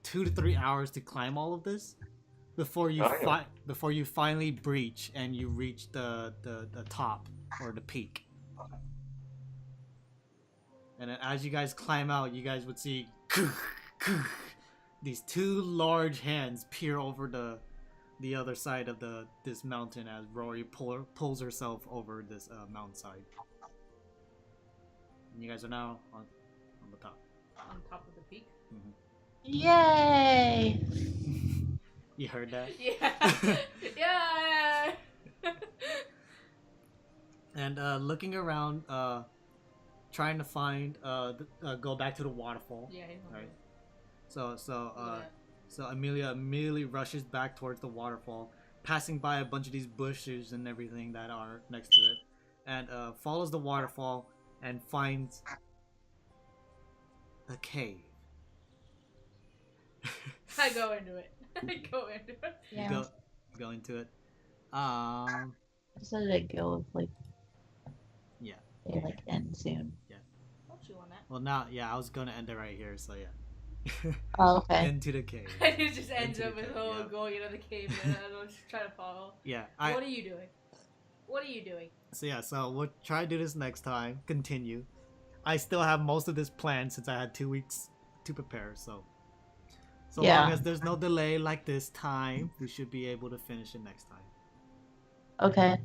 2 to 3 hours to climb all of this before you finally breach and you reach the top or the peak. And then as you guys climb out, you guys would see these two large hands peer over the other side of this mountain as Rory pulls herself over this mountainside. And you guys are now on the top. On top of the peak? Yay! You heard that? Yeah! Yeah! And looking around, trying to find, go back to the waterfall. Yeah, right. So Amelia immediately rushes back towards the waterfall, passing by a bunch of these bushes and everything that are next to it, and follows the waterfall and finds a cave. I go into it. Yeah. Go into it. So did it go with like? Yeah. They like end soon. Don't you want that? Well, now, yeah, I was gonna end it right here, so yeah. Oh, okay. Into the cave. It just ends Into up the with cave, yeah. going into the cave and I'm just trying to follow. Yeah. What are you doing? What are you doing? So yeah, so we'll try to do this next time. Continue. I still have most of this planned since I had 2 weeks to prepare, so Yeah. long as there's no delay like this time, we should be able to finish it next time. Okay.